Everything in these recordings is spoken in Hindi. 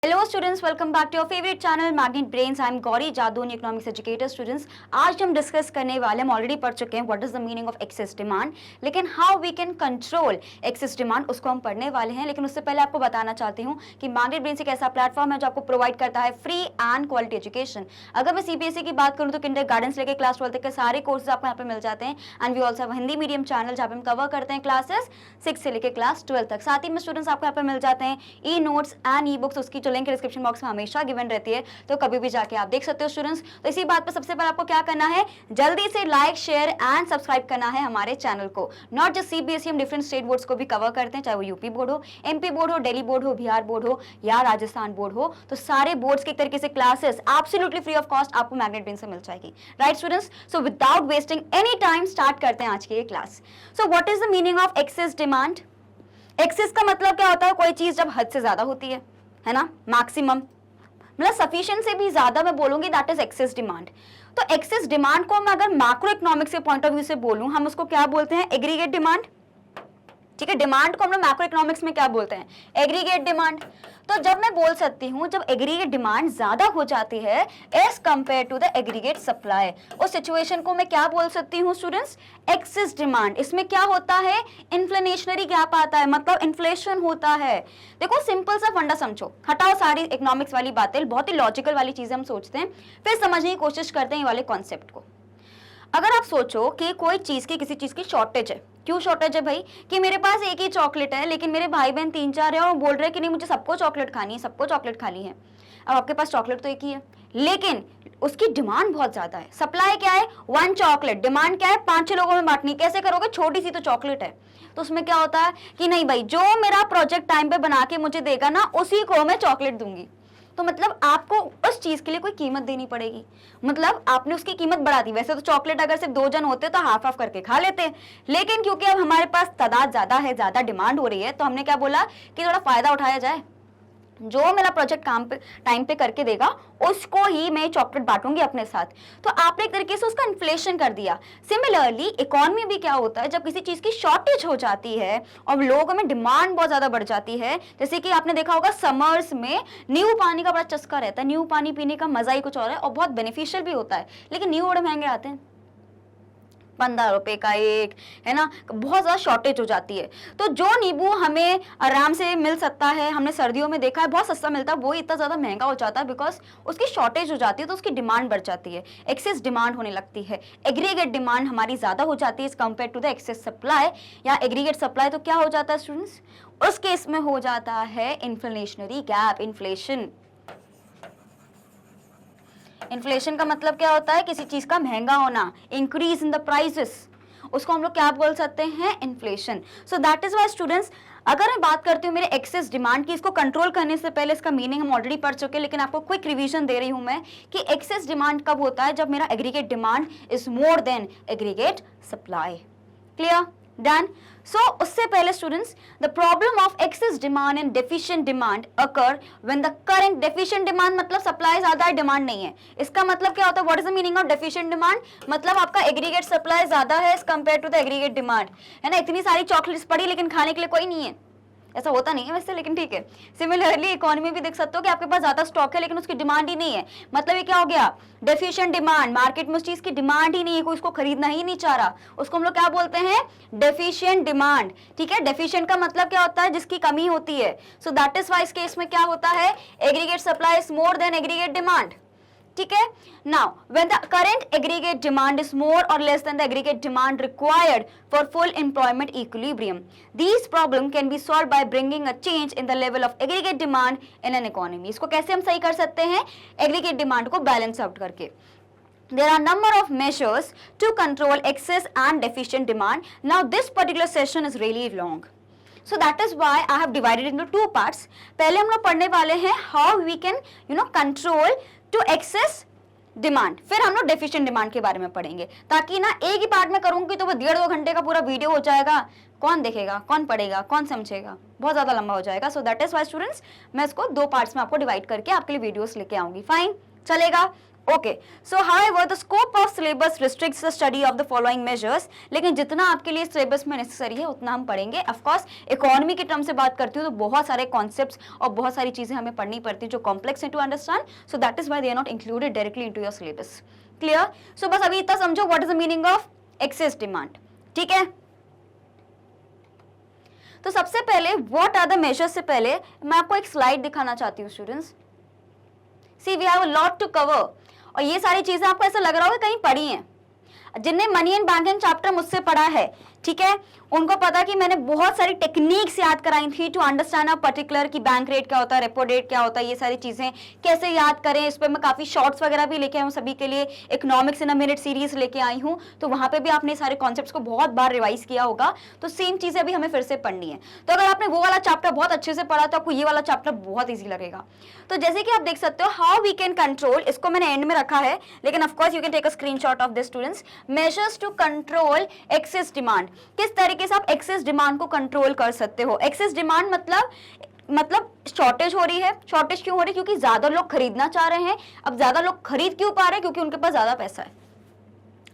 Hello students, welcome back to your favourite channel Magnet Brains. I am Gauri Jadoon, economics educator. Students, आज हम डिस्कस करने वाले, हम ऑलरेडी पढ़ चुके हैं what is the meaning of excess demand, लेकिन how we can control excess demand, उसको हम पढ़ने वाले हैं। लेकिन उससे पहले आपको बताना चाहती हूँ कि मैग्नेट ब्रेन्स एक ऐसा प्लेटफॉर्म है जो आपको प्रोवाइड करता है फ्री एंड क्वालिटी एजुकेशन। अगर मैं सीबीएसई की बात करूँ तो किंडर गार्डन से लेकर क्लास 12 तक के सारे कोर्सेज आपको यहाँ पे मिल जाते हैं। And we also Hindi medium channel जहाँ पे हम कवर करते हैं क्लासेस 6 से लेकर क्लास 12 तक। साथ ही में स्टूडेंट्स आपको यहाँ पे मिल जाते हैं e notes and e books, उसकी जो लिंक डिस्क्रिप्शन बॉक्स में हमेशा गिवन रहती है, तो कभी भी जाके आप देख सकते हो। स्टूडेंट्स, तो इसी बात पर सबसे पहले आपको क्या करना है, जल्दी से लाइक शेयर एंड सब्सक्राइब करना है हमारे चैनल को। नॉट जस्ट सीबीएसई, हम डिफरेंट स्टेट बोर्ड्स को भी कवर करते हैं, चाहे वो यूपी बोर्ड हो, एमपी बोर्ड हो, दिल्ली बोर्ड हो, बिहार बोर्ड हो या राजस्थान बोर्ड हो। तो सारे बोर्ड्स के तरीके से classes absolutely free of cost आपको मैग्नेट ब्रेन से मिल जाएगी। Right students, so without wasting any time start करते हैं आज की ये class. So what is the meaning of excess demand? Excess का मतलब क्या होता है? कोई चीज जब हद से ज्यादा होती है ना, मैक्सिमम, मतलब सफिशिएंट से भी ज्यादा मैं बोलूंगी, दैट इज एक्सेस डिमांड। तो एक्सेस डिमांड को मैं अगर मैक्रो इकोनॉमिक्स के पॉइंट ऑफ व्यू से बोलूं, हम उसको क्या बोलते हैं? Aggregate demand. ठीक है, डिमांड को हम लोग मैक्रो इकोनॉमिक्स में क्या बोलते हैं? Aggregate demand. तो जब मैं बोल सकती हूं, जब एग्रीगेट डिमांड ज्यादा हो जाती है as compare to the aggregate supply, उस सिचुएशन को मैं क्या बोल सकती हूं स्टूडेंट्स? Excess demand. इसमें क्या होता है? इन्फ्लेशनरी गैप आता है, मतलब इन्फ्लेशन होता है। देखो, सिंपल सा फंडा समझो, हटाओ सारी इकोनॉमिक्स वाली बातें, बहुत ही लॉजिकल वाली चीजें हम सोचते हैं, फिर समझने की कोशिश करते हैं ये वाले कॉन्सेप्ट को। अगर आप सोचो कि कोई चीज की, किसी चीज की शॉर्टेज है, क्यों शॉर्टेज है भाई? कि मेरे पास एक ही चॉकलेट है, लेकिन मेरे भाई बहन 3-4 है और बोल रहे हैं कि नहीं मुझे सबको चॉकलेट खानी है, सबको चॉकलेट खानी है। अब आपके पास चॉकलेट तो एक ही है, लेकिन उसकी डिमांड बहुत ज्यादा है। सप्लाई क्या है? 1 चॉकलेट। डिमांड क्या है? 5-6 लोगों में बांटनी। कैसे करोगे? छोटी सी तो चॉकलेट है। तो उसमें क्या होता है कि नहीं भाई, जो मेरा प्रोजेक्ट टाइम पे बना के मुझे देगा ना, उसी को मैं चॉकलेट दूंगी। तो मतलब आपको उस चीज के लिए कोई कीमत देनी पड़ेगी, मतलब आपने उसकी कीमत बढ़ा दी। वैसे तो चॉकलेट अगर सिर्फ 2 जन होते तो हाफ हाफ करके खा लेते, लेकिन क्योंकि अब हमारे पास तादाद ज्यादा है, ज्यादा डिमांड हो रही है, तो हमने क्या बोला कि थोड़ा फायदा उठाया जाए। जो मेरा प्रोजेक्ट काम पे टाइम पे करके देगा, उसको ही मैं चॉकलेट बांटूंगी अपने साथ। तो आपने एक तरीके से उसका इन्फ्लेशन कर दिया। सिमिलरली इकोनॉमी भी क्या होता है, जब किसी चीज की शॉर्टेज हो जाती है और लोगों में डिमांड बहुत ज्यादा बढ़ जाती है, जैसे कि आपने देखा होगा समर्स में नींबू पानी का बड़ा चस्का रहता है, नींबू पानी पीने का मजा ही कुछ और है और बहुत बेनिफिशियल भी होता है, लेकिन नींबू बड़े महंगे आते हैं, 15 रुपए का एक, है ना, बहुत ज्यादा शॉर्टेज हो जाती है। तो जो नींबू हमें आराम से मिल सकता है, हमने सर्दियों में देखा है बहुत सस्ता मिलता है, वो इतना ज्यादा महंगा हो जाता है बिकॉज उसकी शॉर्टेज हो जाती है, तो उसकी डिमांड बढ़ जाती है, एक्सेस डिमांड होने लगती है। एग्रीगेट डिमांड हमारी ज्यादा हो जाती है as compare to the excess supply या एग्रीगेट सप्लाई। तो क्या हो जाता है स्टूडेंट्स? उस केस में हो जाता है इन्फ्लेशनरी गैप, इन्फ्लेशन। इन्फ्लेशन का मतलब क्या होता है? किसी चीज का महंगा होना, इंक्रीज इन द प्राइसेस, उसको हम लोग क्या बोल सकते हैं? Inflation. So that is why students, अगर मैं बात करती हूँ मेरे एक्सेस डिमांड की, इसको कंट्रोल करने से पहले इसका मीनिंग हम ऑलरेडी पढ़ चुके हैं, लेकिन आपको क्विक रिवीजन दे रही हूं मैं कि एक्सेस डिमांड कब होता है? जब मेरा aggregate demand is more than aggregate supply. Clear? Done? So, उससे पहले students, the problem of excess demand and deficient demand occur when the current deficient demand मतलब सप्लाई ज्यादा है, डिमांड नहीं है। इसका मतलब क्या होता है? What is the meaning of deficient demand? मतलब आपका एग्रीगेट सप्लाई ज्यादा है as compared to the aggregate demand, है ना। इतनी सारी चॉकलेट्स पड़ी लेकिन खाने के लिए कोई नहीं है, ऐसा होता नहीं है वैसे, लेकिन ठीक है। सिमिलरली इकोनॉमी भी देख सकते हो कि आपके पास ज्यादा स्टॉक है लेकिन उसकी डिमांड ही नहीं है, मतलब ये क्या हो गया? Deficient demand. मार्केट में उस चीज की डिमांड ही नहीं है, कोई उसको खरीदना ही नहीं चाह रहा, उसको हम लोग क्या बोलते हैं? Deficient demand. ठीक है, डेफिशिएंट का मतलब क्या होता है? जिसकी कमी होती है। सो दैट इज वाई इस केस में क्या होता है? Aggregate supply is more than aggregate demand. ठीक है, now when the current aggregate demand is more और less than the aggregate demand required for full employment equilibrium, this problem can be solved by bringing a change in the level of aggregate demand in an economy. इसको कैसे हम सही कर सकते हैं? एग्रीगेट डिमांड को बैलेंस आउट करके। There are number of measures to control excess and deficient demand. Now this particular session is really long, so that is why I have divided into 2 parts. पहले हम लोग पढ़ने वाले हैं how we can control to excess demand, फिर हम लोग डेफिशिएंट डिमांड के बारे में पढ़ेंगे, ताकि ना एक ही पार्ट में करूंगी तो वो 1.5-2 घंटे का पूरा वीडियो हो जाएगा, कौन देखेगा, कौन पढ़ेगा, कौन समझेगा, बहुत ज्यादा लंबा हो जाएगा। So that is why students, मैं इसको 2 पार्ट्स में आपको डिवाइड करके आपके लिए वीडियोस लेके आऊंगी। फाइन, चलेगा? Okay, so however the scope of syllabus restricts the study of the following measures, लेकिन जितना आपके लिए सिलेबस में नेसेसरी है उतना हम पढ़ेंगे। ऑफ कोर्स इकोनॉमी के टर्म से बात करती हूँ तो बहुत सारे कॉन्सेप्ट्स और बहुत सारी चीजें हमें पढ़नी पड़ती है जो कॉम्प्लेक्स है to understand, so that is why they are not included directly into your syllabus. Clear? So बस अभी इतना समझो what is the meaning of excess demand. ठीक है, तो सबसे पहले व्हाट आर द मेजर्स से पहले मैं आपको एक स्लाइड दिखाना चाहती हूँ students. See we have a lot to cover, और ये सारी चीजें आपको ऐसा लग रहा होगा कहीं पढ़ी हैं। जिनने मनी एंड बैंकिंग चैप्टर मुझसे पढ़ा है, ठीक है, उनको पता कि मैंने बहुत सारी टेक्निक्स याद कराई थी टू अंडरस्टैंड अ पर्टिकुलर कि बैंक रेट क्या होता है, रेपो रेट क्या होता है, ये सारी चीजें कैसे याद करें। इस पर मैं काफी शॉर्ट्स वगैरह भी लेके आई हूँ सभी के लिए, economics in a minute series लेके आई हूँ, तो वहां पे भी आपने सारे कॉन्सेप्ट्स को बहुत बार रिवाइज किया होगा, तो सेम चीजें भी हमें फिर से पढ़नी है। तो अगर आपने वो वाला चैप्टर बहुत अच्छे से पढ़ा तो आपको ये वाला चैप्टर बहुत ईजी लगेगा। तो जैसे कि आप देख सकते हो हाउ वी कैन कंट्रोल, इसको मैंने एंड में रखा है, लेकिन of course you can take a screenshot of this students. Measures to control excess demand, किस तरीके से आप एक्सेस डिमांड को कंट्रोल कर सकते हो। एक्सेस डिमांड मतलब शॉर्टेज हो रही है। शॉर्टेज क्यों हो रही है? क्योंकि ज्यादा लोग खरीदना चाह रहे हैं। अब ज्यादा लोग खरीद क्यों पा रहे हैं? क्योंकि उनके पास ज्यादा पैसा है।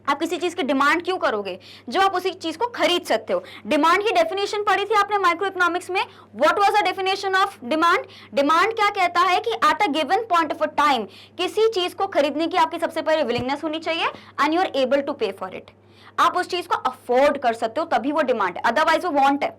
आप किसी चीज की डिमांड क्यों करोगे जब आप उसी चीज को खरीद सकते हो। डिमांड की डेफिनेशन पढ़ी थी आपने माइक्रो इकोनॉमिक्स में। What was the definition of demand? Demand क्या कहता है कि eight a given point of a time किसी चीज को खरीदने की आपकी सबसे पहले विलिंगनेस होनी चाहिए and you are able to pay for it. आप उस चीज को अफोर्ड कर सकते हो तभी वो डिमांड है, अदरवाइज वो वांट है।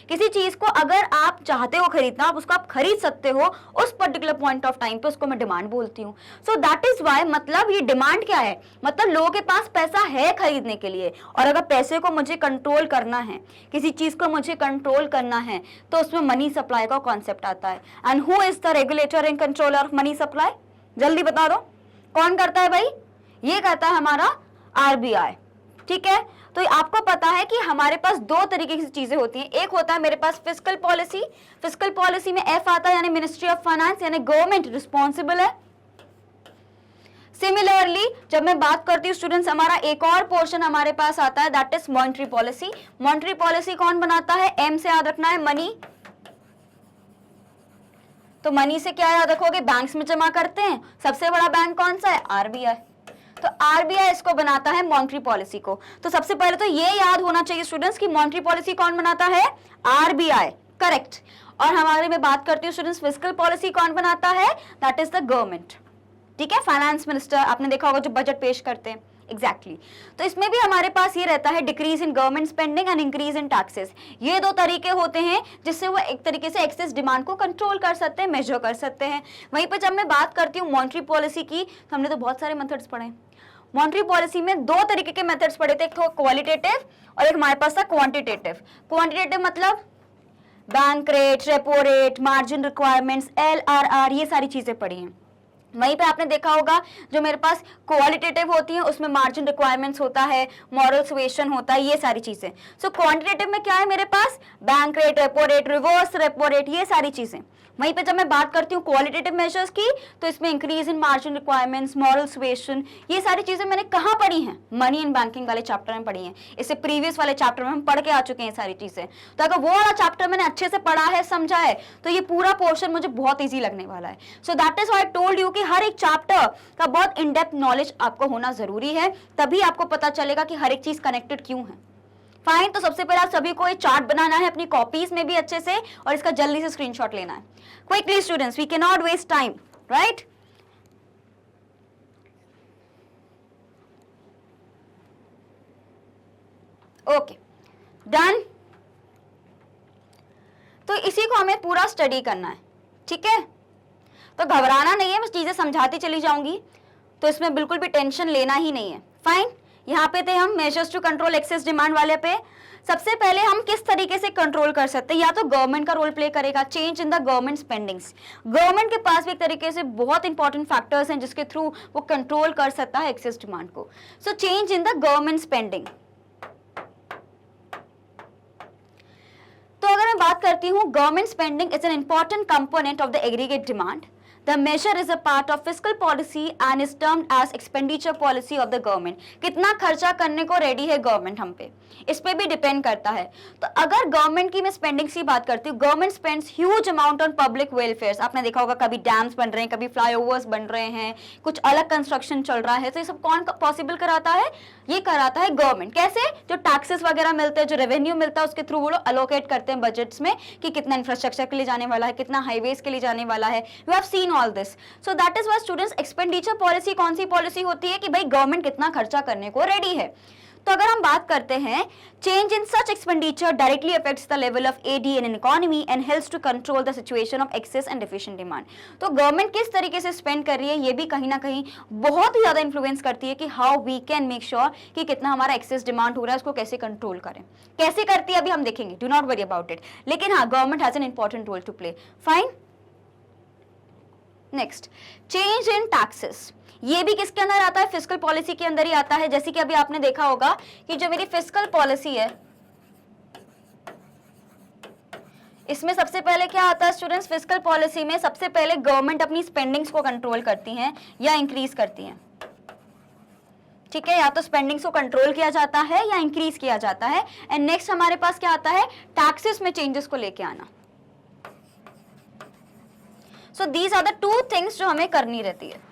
किसी चीज को अगर आप चाहते हो खरीदना, आप उसको आप खरीद सकते हो उस पर्टिकुलर पॉइंट ऑफ टाइम पे, उसको मैं डिमांड बोलती हूँ। सो दैट इज व्हाई, मतलब ये डिमांड क्या है? मतलब लोगों के पास पैसा है खरीदने के लिए, और अगर पैसे को मुझे कंट्रोल करना है, किसी चीज को मुझे कंट्रोल करना है, तो उसमें मनी सप्लाई का कॉन्सेप्ट आता है। And who is the regulator and controller of money supply? जल्दी बता दो, कौन करता है भाई? ये करता है हमारा आरबीआई। ठीक है, तो आपको पता है कि हमारे पास दो तरीके की चीजें होती हैं। एक होता है मेरे पास फिस्कल पॉलिसी। फिस्कल पॉलिसी में एफ आता है, यानी मिनिस्ट्री ऑफ फाइनेंस, यानी गवर्नमेंट रिस्पॉन्सिबल है। सिमिलरली जब मैं बात करती हूँ स्टूडेंट्स, हमारा एक और पोर्शन हमारे पास आता है, that is monetary policy. Monetary policy कौन बनाता है? एम से याद रखना है, मनी। तो मनी से क्या याद रखोगे? बैंक्स में जमा करते हैं। सबसे बड़ा बैंक कौन सा है? आरबीआई। तो आरबीआई इसको बनाता है मॉनेटरी पॉलिसी को। तो सबसे पहले तो ये याद होना चाहिए स्टूडेंट्स कि मॉनेटरी पॉलिसी कौन बनाता है? RBI, correct. और हमारे में बात करती हूँ स्टूडेंट्स, फिस्कल पॉलिसी कौन बनाता है? That is the government. ठीक है, फाइनेंस मिनिस्टर, आपने देखा होगा जो बजट पेश करते हैं, एग्जैक्टली तो इसमें भी हमारे पास ये रहता है, decrease in government spending and increase in taxes. ये दो तरीके होते हैं जिससे वो एक तरीके से एक्सेस डिमांड को कंट्रोल कर सकते हैं, मेजर कर सकते हैं। वहीं पर जब मैं बात करती हूँ मॉनेटरी पॉलिसी की, तो हमने तो बहुत सारे मेथड्स पढ़े। मॉनेटरी पॉलिसी में दो तरीके के मेथड्स पढ़े थे, एक तो क्वालिटेटिव और एक हमारे पास था क्वांटिटेटिव। क्वांटिटेटिव मतलब bank rate, repo rate, margin requirements, LRR, ये सारी चीजें पढ़ी हैं। वहीं पे आपने देखा होगा जो मेरे पास क्वालिटेटिव होती है उसमें मार्जिन रिक्वायरमेंट्स होता है, मॉरल सुएशन होता है, ये सारी चीजें। सो क्वांटिटेटिव में क्या है मेरे पास? Bank rate, repo rate, reverse repo rate, ये सारी चीजें। वहीं पे जब मैं बात करती हूँ क्वालिटेटिव मेजर्स की, तो इसमें increase in margin requirements, moral suasion, ये सारी चीजें मैंने कहाँ पढ़ी हैं? मनी एंड बैंकिंग वाले चैप्टर में पढ़ी हैं। इससे प्रीवियस वाले चैप्टर में हम पढ़ के आ चुके हैं सारी चीजें। तो अगर वो वाला चैप्टर मैंने अच्छे से पढ़ा है, समझा है, तो ये पूरा पोर्शन मुझे बहुत ईजी लगने वाला है। So that is why I told you कि हर एक चैप्टर का बहुत इन डेप्थ नॉलेज आपको होना जरूरी है, तभी आपको पता चलेगा कि हर एक चीज कनेक्टेड क्यों है। फाइन, तो सबसे पहले आप सभी को एक चार्ट बनाना है अपनी कॉपीज में भी अच्छे से, और इसका जल्दी से स्क्रीनशॉट लेना है। Quickly students, we can not waste time, right? Okay, done. तो इसी को हमें पूरा स्टडी करना है, ठीक है? तो घबराना नहीं है, मैं चीजें समझाती चली जाऊंगी, तो इसमें बिल्कुल भी टेंशन लेना ही नहीं है। फाइन, यहाँ पे थे हम measures to control excess demand वाले पे। सबसे पहले हम किस तरीके से कंट्रोल कर सकते हैं? या तो गवर्नमेंट का रोल प्ले करेगा, change in the government spendings. Government के पास भी एक तरीके से बहुत इंपॉर्टेंट फैक्टर्स हैं जिसके थ्रू वो कंट्रोल कर सकता है एक्सेस डिमांड को। So change in the government spending. तो अगर मैं बात करती हूँ, government spending is an important component of the aggregate demand the measure is a part of fiscal policy and is termed as expenditure policy of the government. कितना खर्चा करने को रेडी है गवर्नमेंट हम पे, इस पे भी डिपेंड करता है। तो अगर गवर्नमेंट की मैं स्पेंडिंग्स की बात करती हूँ, government spends huge amount on public welfare. आपने देखा होगा कभी डैम्स बन रहे हैं, कभी फ्लाईओवर्स बन रहे हैं, कुछ अलग कंस्ट्रक्शन चल रहा है, तो ये सब कौन पॉसिबल कराता है? ये कराता है गवर्नमेंट। कैसे? जो टैक्सेस वगैरह मिलते हैं, जो रेवेन्यू मिलता है, उसके थ्रू वो लोग अलोकेट करते हैं बजट्स में कि कितना इंफ्रास्ट्रक्चर के लिए जाने वाला है, कितना हाईवेज के लिए जाने वाला है। You have seen all this. So that is why students, expenditure policy कौन सी पॉलिसी होती है कि भाई गवर्नमेंट कितना खर्चा करने को रेडी है। तो अगर हम बात करते हैं, change in such expenditure directly affects the level of AD in an economy and helps to control the situation of excess and deficient demand. तो गवर्नमेंट किस तरीके से स्पेंड कर रही है, ये भी कहीं ना कहीं बहुत ही ज्यादा इन्फ्लुएंस करती है कि how we can make sure कि कितना हमारा एक्सेस डिमांड हो रहा है, उसको कैसे कंट्रोल करें। कैसे करती है अभी हम देखेंगे, do not worry about it. लेकिन हाँ, government has an important role to play. Fine. Next, change in taxes. ये भी किसके अंदर आता है? फिस्कल पॉलिसी के अंदर ही आता है। जैसे कि अभी आपने देखा होगा कि जो मेरी फिस्कल पॉलिसी है, इसमें सबसे पहले क्या आता है स्टूडेंट्स? फिस्कल पॉलिसी में सबसे पहले गवर्नमेंट अपनी स्पेंडिंग्स को कंट्रोल करती हैं या इंक्रीज करती हैं। ठीक है, या तो स्पेंडिंग्स को कंट्रोल किया जाता है या इंक्रीज किया जाता है। एंड नेक्स्ट हमारे पास क्या आता है? टैक्सेस में चेंजेस को लेके आना। So these are the two things जो हमें करनी रहती है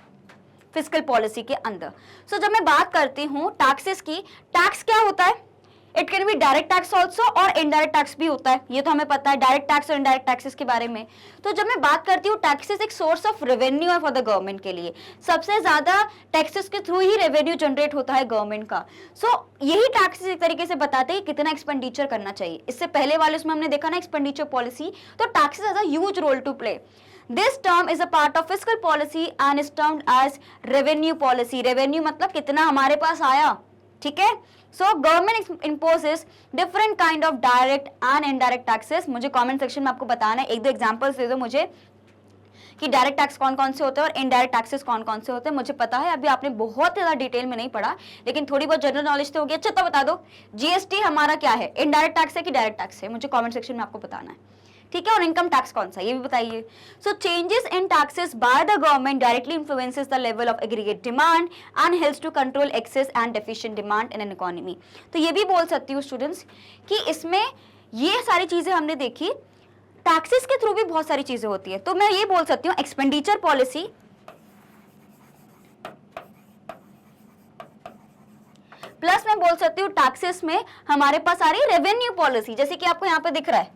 फिस्कल पॉलिसी के अंदर। सो जब मैं बात करती हूं टैक्सेस की, टैक्स क्या होता है? It can be direct tax also और इनडायरेक्ट टैक्स भी होता है, ये तो हमें पता है डायरेक्ट टैक्स और इनडायरेक्ट टैक्सेस के बारे में। तो जब मैं बात करती हूँ, टैक्सेस एक सोर्स ऑफ रेवेन्यू है फॉर द गवर्नमेंट के लिए। सबसे ज्यादा टैक्सेस के थ्रू ही रेवेन्यू जनरेट होता है गवर्नमेंट का। सो यही टैक्सेस एक तरीके से बताते हैं कितना एक्सपेंडिचर करना चाहिए। इससे पहले वाले उसमें हमने देखा ना एक्सपेंडिचर पॉलिसी, तो taxes has a huge role to play. This term is a part of fiscal policy and is termed as revenue policy. Revenue मतलब कितना हमारे पास आया, ठीक है? So government imposes different kind of direct and indirect taxes. मुझे comment section में आपको बताना है, एक दो examples दे दो मुझे कि डायरेक्ट टैक्स कौन कौन से होते हैं और इनडायरेक्ट टैक्सेस कौन कौन से होते हैं। मुझे पता है अभी आपने बहुत ज़्यादा डिटेल में नहीं पढ़ा, लेकिन थोड़ी बहुत जनरल नॉलेज तो होगी। अच्छा तो बता दो, जीएसटी हमारा क्या है? इनडायरेक्ट टैक्स है कि डायरेक्ट टैक्स है? मुझे कमेंट सेक्शन में आपको बताना है, ठीक है? और इनकम टैक्स कौन सा, ये भी बताइए। So changes in taxes by the government directly influences the level of aggregate demand and helps to control excess and deficient demand in an economy. तो ये भी बोल सकती हूँ स्टूडेंट्स कि इसमें ये सारी चीजें हमने देखी, टैक्सेस के थ्रू भी बहुत सारी चीजें होती है। तो मैं ये बोल सकती हूँ एक्सपेंडिचर पॉलिसी प्लस मैं बोल सकती हूँ टैक्सेस में हमारे पास आ रही रेवेन्यू पॉलिसी, जैसे कि आपको यहाँ पे दिख रहा है।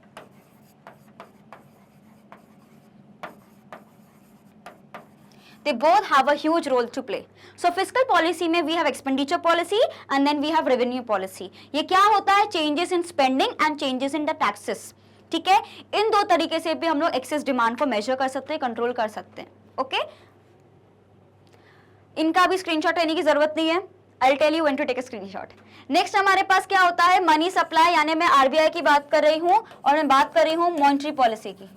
They both have a huge role to play. So fiscal policy में we have expenditure policy and then we have revenue policy. ये क्या होता है? Changes in spending and changes in the taxes. ठीक है, इन दो तरीके से भी हम लोग एक्सेस डिमांड को मेजर कर सकते हैं, कंट्रोल कर सकते हैं। ओके, इनका भी स्क्रीनशॉट लेने की जरूरत नहीं है। I'll tell you when to take a screenshot. Next हमारे पास क्या होता है? मनी सप्लाई, यानी मैं आरबीआई की बात कर रही हूँ और मैं बात कर रही हूँ मॉनेटरी पॉलिसी की।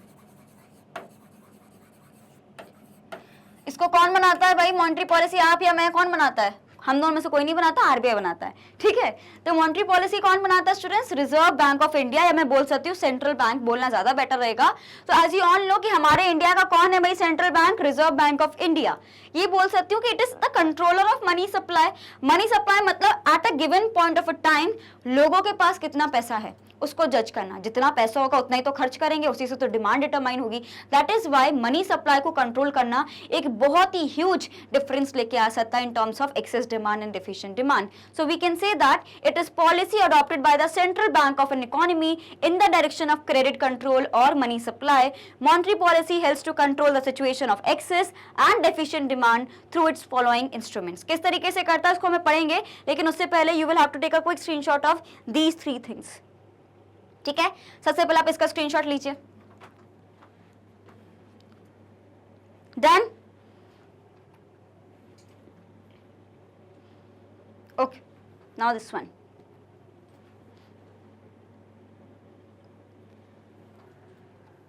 इसको कौन बनाता है भाई? मॉनेटरी पॉलिसी आप या मैं, कौन बनाता है? हम दोनों में से कोई नहीं बनाता, आरबीआई बनाता है, ठीक है? तो मॉनेटरी पॉलिसी कौन बनाता है students? Reserve bank of India, या मैं बोल सकती हूँ सेंट्रल बैंक, बोलना ज्यादा बेटर रहेगा। तो एज यू ऑल नो कि हमारे इंडिया का कौन है भाई? Central bank, reserve bank of India. ये बोल सकती हूँ कि it is the controller of money supply. Money supply मतलब at a given point of a time लोगों के पास कितना पैसा है उसको जज करना। जितना पैसा होगा उतना ही तो खर्च करेंगे, उसी से तो डिमांड डिटरमाइन होगी। That is why money supply को कंट्रोल करना एक बहुत ही ह्यूज डिफरेंस लेके आ सकता है in terms of excess demand and deficient demand. So we can say that it is policy adopted by the central bank of an economy in the direction of credit control और money supply. Monetary policy helps to control the situation of excess and deficient demand through its following instruments. किस तरीके से करता है इसको हमें पढ़ेंगे, लेकिन उससे पहले you will have to take a quick screenshot of these three things. ठीक है, सबसे पहले आप इसका स्क्रीनशॉट लीजिए। Done? Okay, now this one.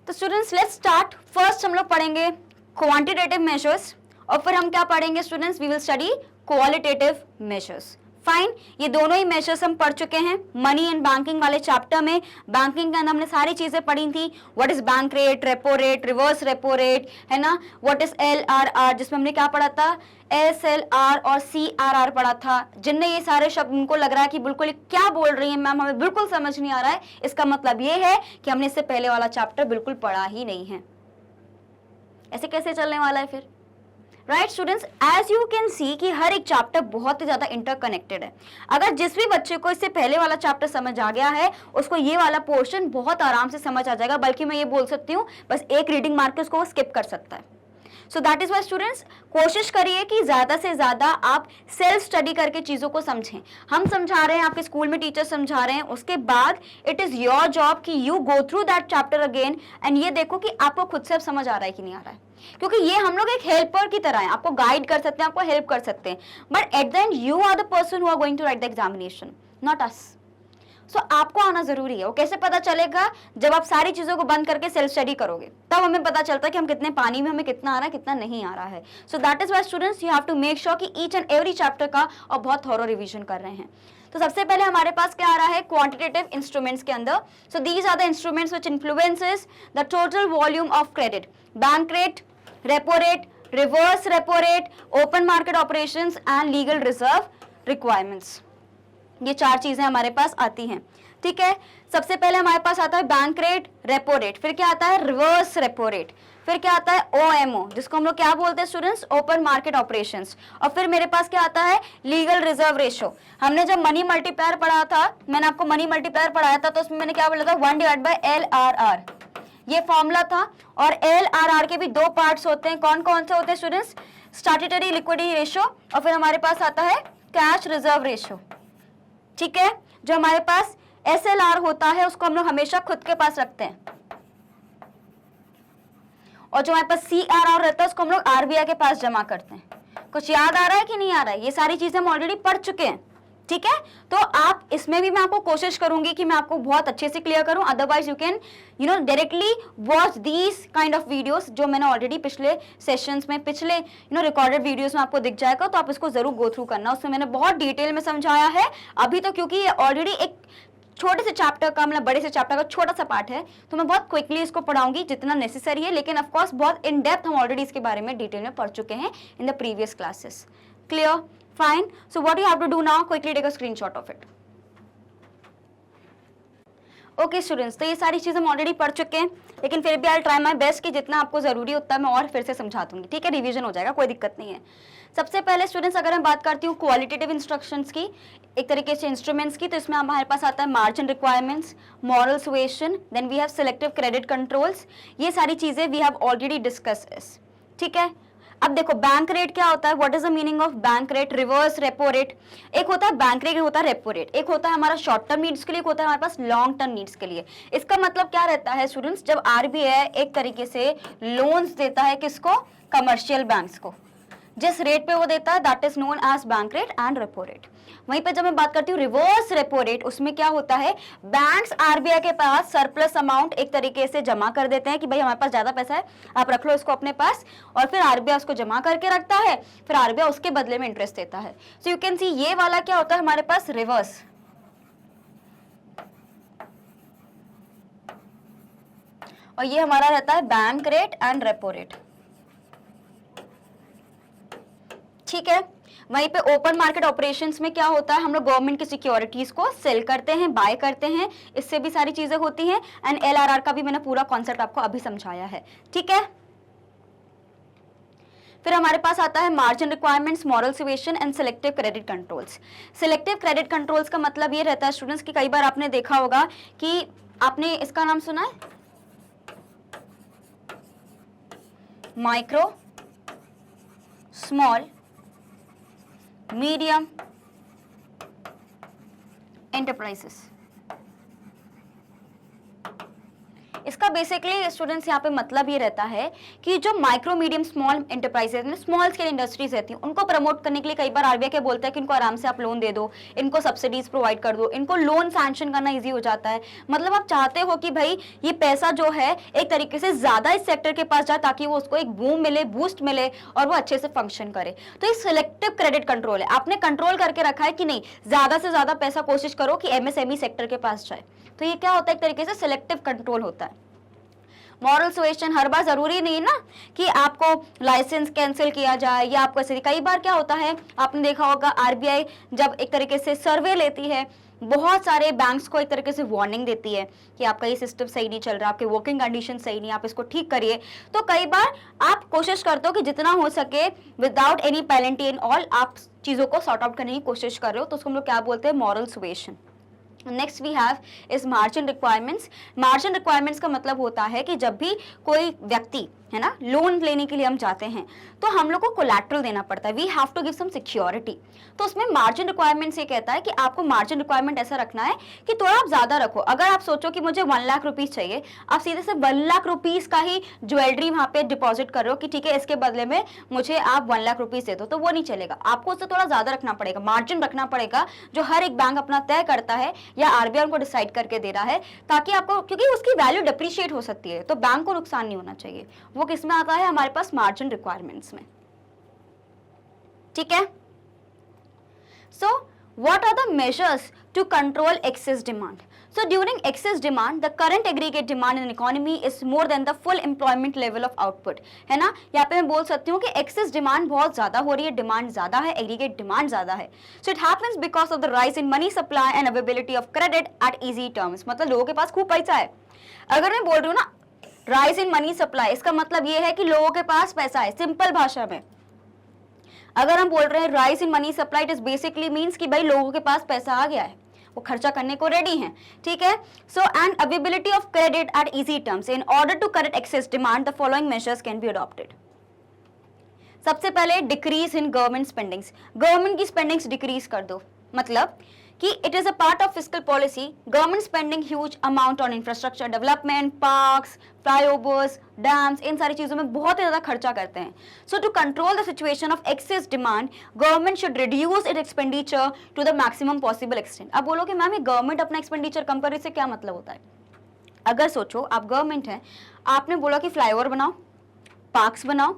तो स्टूडेंट्स लेट्स स्टार्ट। फर्स्ट हम लोग पढ़ेंगे क्वांटिटेटिव मेजर्स और फिर हम क्या पढ़ेंगे students? We will study qualitative measures. Fine, ये दोनों ही मेजर्स हम पढ़ चुके हैं मनी एंड बैंकिंग वाले चैप्टर में। बैंकिंग के अंदर हमने सारी चीजें पढ़ी थी, what is bank rate, repo rate, reverse repo rate, है ना, व्हाट इज LRR, जिसमें हमने क्या पढ़ा था, SLR और CRR पढ़ा था। जिनने ये सारे शब्द उनको लग रहा है कि बिल्कुल क्या बोल रही है मैम, हमें बिल्कुल समझ नहीं आ रहा है, इसका मतलब ये है कि हमने इससे पहले वाला चैप्टर बिल्कुल पढ़ा ही नहीं है। ऐसे कैसे चलने वाला है फिर, right students? As you can see कि हर एक चैप्टर बहुत ही ज्यादा इंटरकनेक्टेड है। अगर जिस भी बच्चे को इससे पहले वाला चैप्टर समझ आ गया है, उसको ये वाला पोर्शन बहुत आराम से समझ आ जाएगा, बल्कि मैं ये बोल सकती हूँ बस एक रीडिंग मार्क के उसको वो स्किप कर सकता है। So that is why students, कोशिश करिए कि ज्यादा से ज्यादा आप सेल्फ स्टडी करके चीजों को समझें। हम समझा रहे हैं, आपके स्कूल में टीचर समझा रहे हैं, उसके बाद इट इज योर जॉब कि you go through that chapter again and ये देखो कि आपको खुद से अब समझ आ रहा है कि नहीं आ रहा है। क्योंकि ये हम लोग एक हेल्पर की तरह हैं, आपको गाइड कर सकते हैं, आपको हेल्प कर सकते हैं, but at the end you are the person who are going to write the examination, not us. So आपको आना जरूरी है। वो कैसे पता चलेगा? जब आप सारी चीजों को बंद करके सेल्फ स्टडी करोगे, तब हमें पता चलता है कि हम कितने पानी में, हमें कितना आ रहा है, कितना नहीं आ रहा है। So that is why students you have to make sure कि ईच एंड एवरी चैप्टर का और बहुत थॉरो रिवीजन कर रहे हैं। तो सबसे पहले हमारे पास क्या आ रहा है क्वांटिटेटिव इंस्ट्रूमेंट्स के अंदर। So these are the instruments which influences the total volume of credit, bank rate, repo rate, reverse repo rate, open market operations and legal reserve requirements. ये चार चीजें हमारे पास आती हैं, ठीक है। सबसे पहले हमारे पास आता है बैंक रेट, रेपो रेट, फिर क्या आता है रिवर्स रेपो रेट, फिर क्या आता है OMO, जिसको हम लोग क्या बोलते हैं स्टूडेंट्स, ओपन मार्केट ऑपरेशंस, और फिर मेरे पास क्या आता है लीगल रिजर्व रेशो। हमने जब मनी मल्टीप्लायर पढ़ा था, मैंने आपको मनी मल्टीप्लायर पढ़ाया था, तो उसमें मैंने क्या बोला था, 1/LRR, ये फॉर्मूला था। और LRR के भी दो पार्ट्स होते हैं, कौन कौन से होते हैं स्टूडेंट्स, स्टैट्यूटरी लिक्विडिटी रेशो, और फिर हमारे पास आता है कैश रिजर्व रेशो, ठीक है। जो हमारे पास SLR होता है उसको हम लोग हमेशा खुद के पास रखते हैं, और जो हमारे पास CRR रहता है उसको हम लोग RBI के पास जमा करते हैं। कुछ याद आ रहा है कि नहीं आ रहा है? ये सारी चीजें हम ऑलरेडी पढ़ चुके हैं, ठीक है। तो आप इसमें भी मैं आपको कोशिश करूंगी कि मैं आपको बहुत अच्छे से क्लियर करूं, otherwise you can directly watch these kind of videos जो मैंने ऑलरेडी पिछले सेशंस में, पिछले रिकॉर्डेड वीडियोस में आपको दिख जाएगा, तो आप इसको जरूर गो थ्रू करना। उसमें मैंने बहुत डिटेल में समझाया है। अभी तो क्योंकि ये ऑलरेडी एक छोटे से चैप्टर का, मतलब बड़े से चैप्टर का छोटा सा पार्ट है, तो मैं बहुत क्विकली इसको पढ़ाऊंगी जितना नेसेसरी है, लेकिन ऑफ कोर्स बहुत इन डेप्थ हम ऑलरेडी इसके बारे में डिटेल में पढ़ चुके हैं in the previous classes. Clear? Fine. So what you have to do now? Quickly take a screenshot of it. Okay students, तो ये सारी चीजें हम ऑलरेडी पढ़ चुके हैं, लेकिन फिर भी I'll try my best कि जितना आपको जरूरी उतना मैं और फिर से समझा दूंगी, ठीक है। रिवीजन हो जाएगा, कोई दिक्कत नहीं है। सबसे पहले स्टूडेंट्स अगर मैं बात करती हूँ क्वालिटेटिव इंस्ट्रक्शंस की, एक तरीके से इंस्ट्रूमेंट्स की, तो इसमें हमारे पास आता है margin requirements, moral suasion, then we have selective credit controls. ये सारी चीजें वी हैव ऑलरेडी डिस्कस इस, ठीक है। अब देखो बैंक रेट क्या होता है, what is the meaning of bank rate, reverse repo rate. एक होता है बैंक रेट, एक होता है रेपो रेट, एक होता है हमारा शॉर्ट टर्म नीड्स के लिए, एक होता है हमारे पास लॉन्ग टर्म नीड्स के लिए। इसका मतलब क्या रहता है स्टूडेंट्स, जब RBI एक तरीके से लोन्स देता है किसको, कमर्शियल बैंक्स को, जिस रेट पे वो देता है that is known as bank rate and repo rate. वहीं पे जब मैं बात करती हूँ रिवर्स रेपो रेट, उसमें क्या होता है, बैंक्स RBI के पास सरप्लस अमाउंट एक तरीके से जमा कर देते हैं कि भाई हमारे पास ज्यादा पैसा है, आप रख लो इसको अपने पास, और फिर RBI उसको जमा करके रखता है, फिर RBI उसके बदले में इंटरेस्ट देता है। सो यू कैन सी ये वाला क्या होता है हमारे पास रिवर्स, और ये हमारा रहता है bank rate and repo rate, ठीक है। वहीं पे ओपन मार्केट ऑपरेशंस में क्या होता है, हम लोग गवर्नमेंट की सिक्योरिटीज को सेल करते हैं, बाय करते हैं, इससे भी सारी चीजें होती हैं। एंड LRR का भी मैंने पूरा कॉन्सेप्ट आपको अभी समझाया है, ठीक है। फिर हमारे पास आता है margin requirements, moral suasion and selective credit controls. Selective credit controls का मतलब ये रहता है स्टूडेंट्स कि कई बार आपने देखा होगा कि आपने इसका नाम सुना है, माइक्रो, स्मॉल, मीडियम एंटरप्राइजेस। इसका बेसिकली स्टूडेंट्स यहाँ पे मतलब ये रहता है कि जो micro medium small enterprises small scale industries रहती हैं उनको प्रमोट करने के लिए कई बार आरबीआई क्या बोलता है कि इनको आराम से आप लोन दे दो, इनको सब्सिडीज प्रोवाइड कर दो, इनको लोन सैंक्शन करना ईजी हो जाता है। मतलब आप चाहते हो कि भाई ये पैसा जो है एक तरीके से ज्यादा इस सेक्टर के पास जाए ताकि वो उसको एक बूम मिले, बूस्ट मिले और वो अच्छे से फंक्शन करे। तो ये सिलेक्टिव क्रेडिट कंट्रोल है, आपने कंट्रोल करके रखा है कि नहीं ज्यादा से ज्यादा पैसा कोशिश करो कि एमएसएमई सेक्टर के पास जाए। तो ये क्या होता है, एक तरीके से सिलेक्टिव कंट्रोल होता है। मॉरल सुएशन हर बार जरूरी नहीं ना कि आपको लाइसेंस कैंसिल किया जाए या आपको ऐसे, कई बार क्या होता है आपने देखा होगा आरबीआई जब एक तरीके से सर्वे लेती है बहुत सारे बैंक्स को एक तरीके से वार्निंग देती है कि आपका ये सिस्टम सही नहीं चल रहा, आपके वर्किंग कंडीशन सही नहीं, आप इसको ठीक करिए। तो कई बार आप कोशिश करते हो कि जितना हो सके without any penalty and all आप चीजों को सॉर्ट आउट करने की कोशिश कर रहे हो, तो उसको हम लोग क्या बोलते हैं, moral suasion. Next we have is margin requirements. Margin requirements का मतलब होता है कि जब भी कोई व्यक्ति है ना लोन लेने के लिए हम जाते हैं तो हम लोग को कोलैटरल देना पड़ता है, we have to give some security. तो उसमें मार्जिन रिक्वायरमेंट्स ये कहता है कि आपको मार्जिन रिक्वायरमेंट ऐसा रखना है कि थोड़ा आप ज्यादा रखो। अगर आप सोचो कि मुझे 1 लाख रुपीज चाहिए, आप सीधे से 1 लाख रुपीज का ही ज्वेलरी वहां पे डिपॉजिट कर रहे हो कि ठीक है इसके बदले में मुझे आप 1 लाख रुपीज दे दो, तो वो नहीं चलेगा। आपको उससे थोड़ा ज्यादा रखना पड़ेगा, मार्जिन रखना पड़ेगा जो हर एक बैंक अपना तय करता है या आरबीआई उनको डिसाइड करके दे रहा है, ताकि आपको, क्योंकि उसकी वैल्यू डिप्रिशिएट हो सकती है तो बैंक को नुकसान नहीं होना चाहिए। वो किसमें आता है, हमारे पास मार्जिन रिक्वायरमेंट्स में। ठीक है। So what are the measures to control excess demand? So during excess demand, the current aggregate demand in an economy is more than the full employment level of output, है ना। यहाँ पे मैं बोल सकती हूँ कि excess demand बहुत ज्यादा हो रही है, डिमांड ज्यादा है, aggregate demand ज्यादा है। So it happens because of the rise in money supply and availability of credit at easy terms। मतलब लोगों के पास खूब पैसा है। अगर मैं बोल रही हूँ ना राइज इन मनी सप्लाई, इसका मतलब ये है कि लोगों के पास पैसा है। सिंपल भाषा में अगर हम बोल रहे हैं rise in money supply, it is basically means कि भाई लोगों के पास पैसा आ गया है, वो खर्चा करने को रेडी हैं। ठीक है। So and availability of credit at easy terms. In order to correct excess demand the following measures can be adopted. सबसे पहले decrease in government spendings, government की स्पेंडिंग्स डिक्रीज कर दो। मतलब कि it is a part of fiscal policy, government spending huge amount on infrastructure development, parks, flyovers, dams, इन सारी चीजों में बहुत ही ज्यादा खर्चा करते हैं। So to control the situation of excess demand, government should reduce it expenditure to the maximum possible extent. अब बोलो कि मैम ये गवर्नमेंट अपना एक्सपेंडिचर कम करे, इससे क्या मतलब होता है? अगर सोचो आप गवर्नमेंट है, आपने बोला कि फ्लाईओवर बनाओ, पार्क्स बनाओ,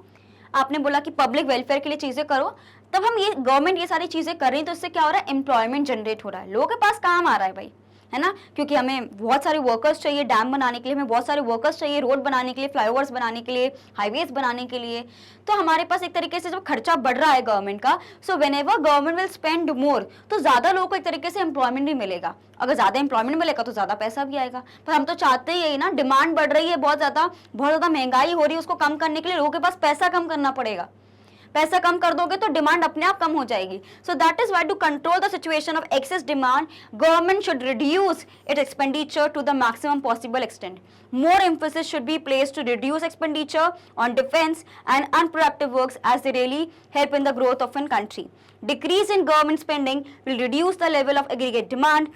आपने बोला कि पब्लिक वेलफेयर के लिए चीजें करो, तब हम ये गवर्नमेंट ये सारी चीजें कर रही है तो इससे क्या हो रहा है, एम्प्लॉयमेंट जनरेट हो रहा है, लोगों के पास काम आ रहा है भाई, है ना। क्योंकि हमें बहुत सारे वर्कर्स चाहिए डैम बनाने के लिए, हमें बहुत सारे वर्कर्स चाहिए रोड बनाने के लिए, फ्लाईओवर्स बनाने के लिए, हाईवेज बनाने के लिए। तो हमारे पास एक तरीके से जब खर्चा बढ़ रहा है गवर्नमेंट का, so whenever government will spend more, तो ज्यादा लोगों को एक तरीके से एम्प्लॉयमेंट भी मिलेगा। अगर ज्यादा एम्प्लॉयमेंट मिलेगा तो ज्यादा पैसा भी आएगा। पर हम तो चाहते ही यही ना, डिमांड बढ़ रही है बहुत ज्यादा महंगाई हो रही है, उसको कम करने के लिए लोगों के पास पैसा कम करना पड़ेगा। पैसा कम कर दोगे तो डिमांड अपने आप कम हो जाएगी। So that is why to control the situation of excess demand, government should reduce its expenditure to the maximum possible extent. More emphasis should be placed to reduce expenditure on defense and unproductive works as they really help in the growth of a country. Decrease in government spending will reduce the level of aggregate demand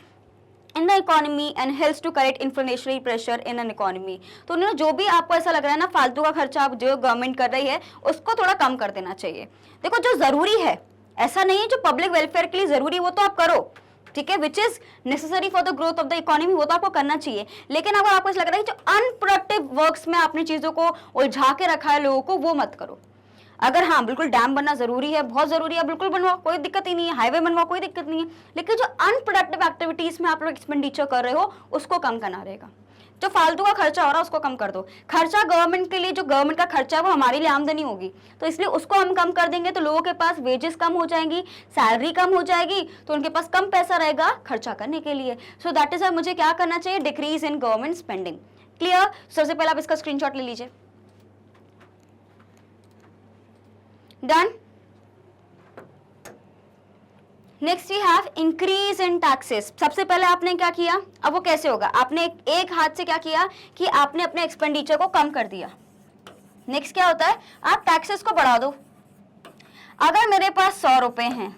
in the economy and helps to correct inflationary pressure in an economy. तो ना जो भी आपको ऐसा लग रहा है ना फालतू का खर्चा आप जो गवर्नमेंट कर रही है उसको थोड़ा कम कर देना चाहिए। देखो जो जरूरी है, ऐसा नहीं है जो पब्लिक वेलफेयर के लिए जरूरी है वो तो आप करो, ठीक है, which is necessary for the growth of the economy, वो तो आपको करना चाहिए। लेकिन अगर आपको ऐसा लग रहा है जो अनप्रोडक्टिव वर्क्स में आपने चीजों को उलझा के रखा है लोगों को, वो मत करो। अगर हाँ बिल्कुल डैम बनना जरूरी है, बहुत जरूरी है, बिल्कुल बनवाओ, कोई दिक्कत ही नहीं है, हाईवे बनवाओ, कोई दिक्कत नहीं है। लेकिन जो अनप्रोडक्टिव एक्टिविटीज में आप लोग एक्सपेंडिचर कर रहे हो उसको कम करना रहेगा। जो फालतू का खर्चा हो रहा है उसको कम कर दो। खर्चा गवर्नमेंट के लिए, जो गवर्नमेंट का खर्चा है वो हमारे लिए आमदनी होगी, तो इसलिए उसको हम कम कर देंगे तो लोगों के पास वेजेस कम हो जाएंगी, सैलरी कम हो जाएगी, तो उनके पास कम पैसा रहेगा खर्चा करने के लिए। सो दैट इज मुझे क्या करना चाहिए, decrease in government spending. Clear. सबसे पहले आप इसका स्क्रीनशॉट ले लीजिए। Done. Next we have increase in taxes. सबसे पहले आपने क्या किया, अब वो कैसे होगा, आपने एक हाथ से क्या किया कि आपने अपने एक्सपेंडिचर को कम कर दिया। नेक्स्ट क्या होता है, आप टैक्सेस को बढ़ा दो। अगर मेरे पास 100 रुपए हैं,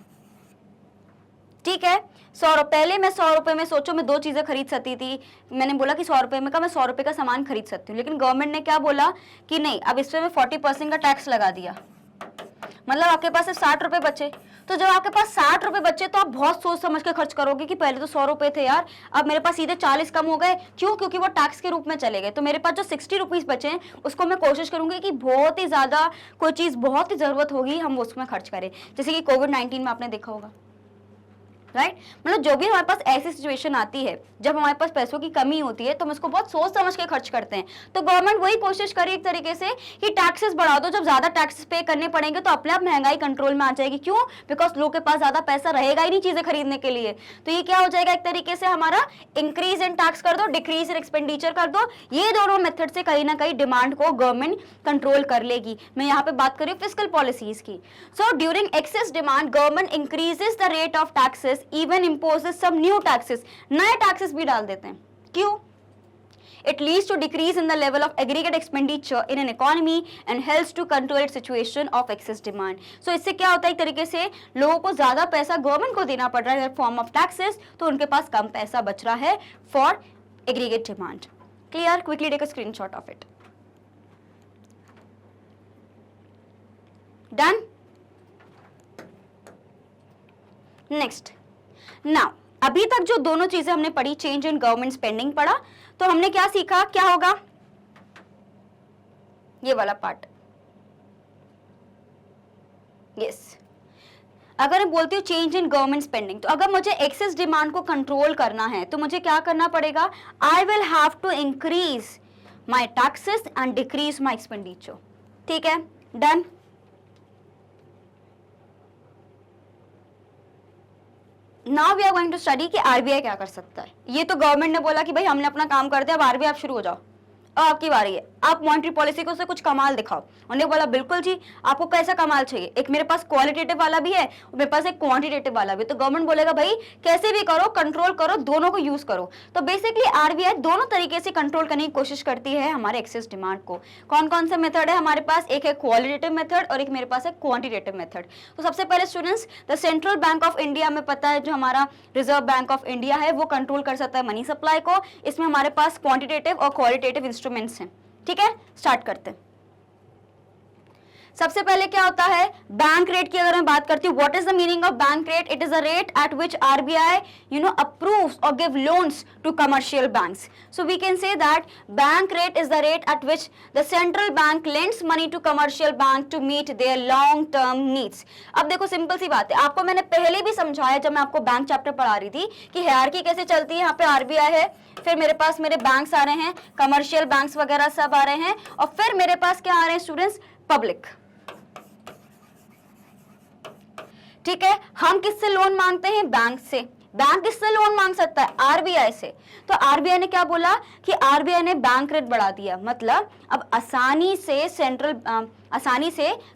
ठीक है, 100 पहले मैं 100 रुपए में सोचो मैं 2 चीजें खरीद सकती थी, मैंने बोला कि 100 रुपए में का मैं 100 रुपए का सामान खरीद सकती हूँ, लेकिन गवर्नमेंट ने क्या बोला कि नहीं, अब इस पे मैं 40% का टैक्स लगा दिया, मतलब आपके पास सिर्फ 60 रुपए बचे। तो जब आपके पास 60 रुपए बचे तो आप बहुत सोच समझ के खर्च करोगे कि पहले तो 100 रुपए थे यार, अब मेरे पास सीधे 40 कम हो गए, क्यों? क्योंकि वो टैक्स के रूप में चले गए। तो मेरे पास जो 60 रुपीज बचे हैं उसको मैं कोशिश करूंगी कि बहुत ही ज्यादा कोई चीज बहुत ही जरूरत होगी हम उसमें खर्च करें, जैसे कि कोविड-19 में आपने देखा होगा, राइट मतलब जो भी हमारे पास ऐसी सिचुएशन आती है जब हमारे पास पैसों की कमी होती है तो हम इसको बहुत सोच समझ के खर्च करते हैं। तो गवर्नमेंट वही कोशिश करी एक तरीके से कि टैक्सेस बढ़ा दो, जब ज्यादा टैक्सेस पे करने पड़ेंगे तो अपने आप महंगाई कंट्रोल में आ जाएगी। क्यों? बिकॉज लोगों के पास ज्यादा पैसा रहेगा ही नहीं चीजें खरीदने के लिए। तो ये क्या हो जाएगा, एक तरीके से हमारा इंक्रीज इन टैक्स कर दो, डिक्रीज इन एक्सपेंडिचर कर दो। ये दोनों मेथड से कहीं ना कहीं डिमांड को गवर्नमेंट कंट्रोल कर लेगी। मैं यहाँ पे बात कर रही हूँ फिस्कल पॉलिसीज की। सो during excess demand government increases the rate of taxes, even imposes some new taxes, नए टैक्सेस भी डाल देते हैं। क्यों? It leads to decrease in the level of aggregate expenditure in an economy and helps to control its situation of excess demand. So इससे क्या होता है, एक तरीके से लोगों को ज्यादा पैसा गवर्नमेंट को देना पड़ रहा है फॉर्म ऑफ टैक्सेस, तो उनके पास कम पैसा बच रहा है for aggregate demand. Clear? Quickly take a screenshot of it. Done? Next, now अभी तक जो दोनों चीजें हमने पढ़ी, चेंज इन गवर्नमेंट स्पेंडिंग पढ़ा, तो हमने क्या सीखा, क्या होगा ये वाला पार्ट। यस, अगर मैं बोलती हूँ चेंज इन गवर्नमेंट स्पेंडिंग, तो अगर मुझे एक्सेस डिमांड को कंट्रोल करना है तो मुझे क्या करना पड़ेगा, I will have to increase my taxes and decrease my expenditure. ठीक है, done. Now we are going to study कि आरबीआई क्या कर सकता है। ये तो गवर्नमेंट ने बोला कि भाई हमने अपना काम कर दिया, अब आरबीआई आप शुरू हो जाओ, अब आपकी बारी है, आप मॉनेटरी पॉलिसी को से कुछ कमाल दिखाओ। उन्होंने बोला बिल्कुल जी, आपको कैसा कमाल चाहिए, एक मेरे पास क्वालिटेटिव वाला भी है और मेरे पास एक क्वांटिटेटिव वाला भी। तो गवर्नमेंट बोलेगा भाई कैसे भी करो, कंट्रोल करो, दोनों को यूज करो। तो बेसिकली आरबीआई दोनों तरीके से कंट्रोल करने की कोशिश करती है हमारे एक्सेस डिमांड को। कौन कौन से मेथड है हमारे पास, एक है क्वालिटेटिव मेथड और एक मेरे पास है क्वांटिटेटिव मेथड। तो सबसे पहले students, the central bank of India में पता है जो हमारा रिजर्व बैंक ऑफ इंडिया है वो कंट्रोल कर सकता है मनी सप्लाई को। इसमें हमारे पास क्वांटिटेटिव और क्वालिटेटिव इंस्ट्रूमेंट्स हैं। ठीक है, स्टार्ट करते हैं। सबसे पहले क्या होता है, बैंक रेट की अगर मैं बात करती हूँ, what is the meaning of bank rate? It is a rate at which RBI approves और give loans to commercial banks. So we can say that bank rate is the rate at which the central bank lends money to commercial bank to meet their long term needs. अब देखो सिंपल सी बात है, आपको मैंने पहले भी समझाया जब मैं आपको बैंक चैप्टर पढ़ा रही थी कि हायरार्की कैसे चलती है। यहाँ पे आरबीआई है, फिर मेरे पास मेरे बैंक्स आ रहे हैं, कमर्शियल बैंक्स वगैरह सब आ रहे हैं, और फिर मेरे पास क्या आ रहे हैं स्टूडेंट्स, पब्लिक। ठीक है, हम किससे लोन मांगते हैं? बैंक से। बैंक किससे लोन मांग सकता है? आरबीआई से। तो आरबीआई ने क्या बोला कि आरबीआई ने बैंक रेट बढ़ा दिया, मतलब अब आसानी से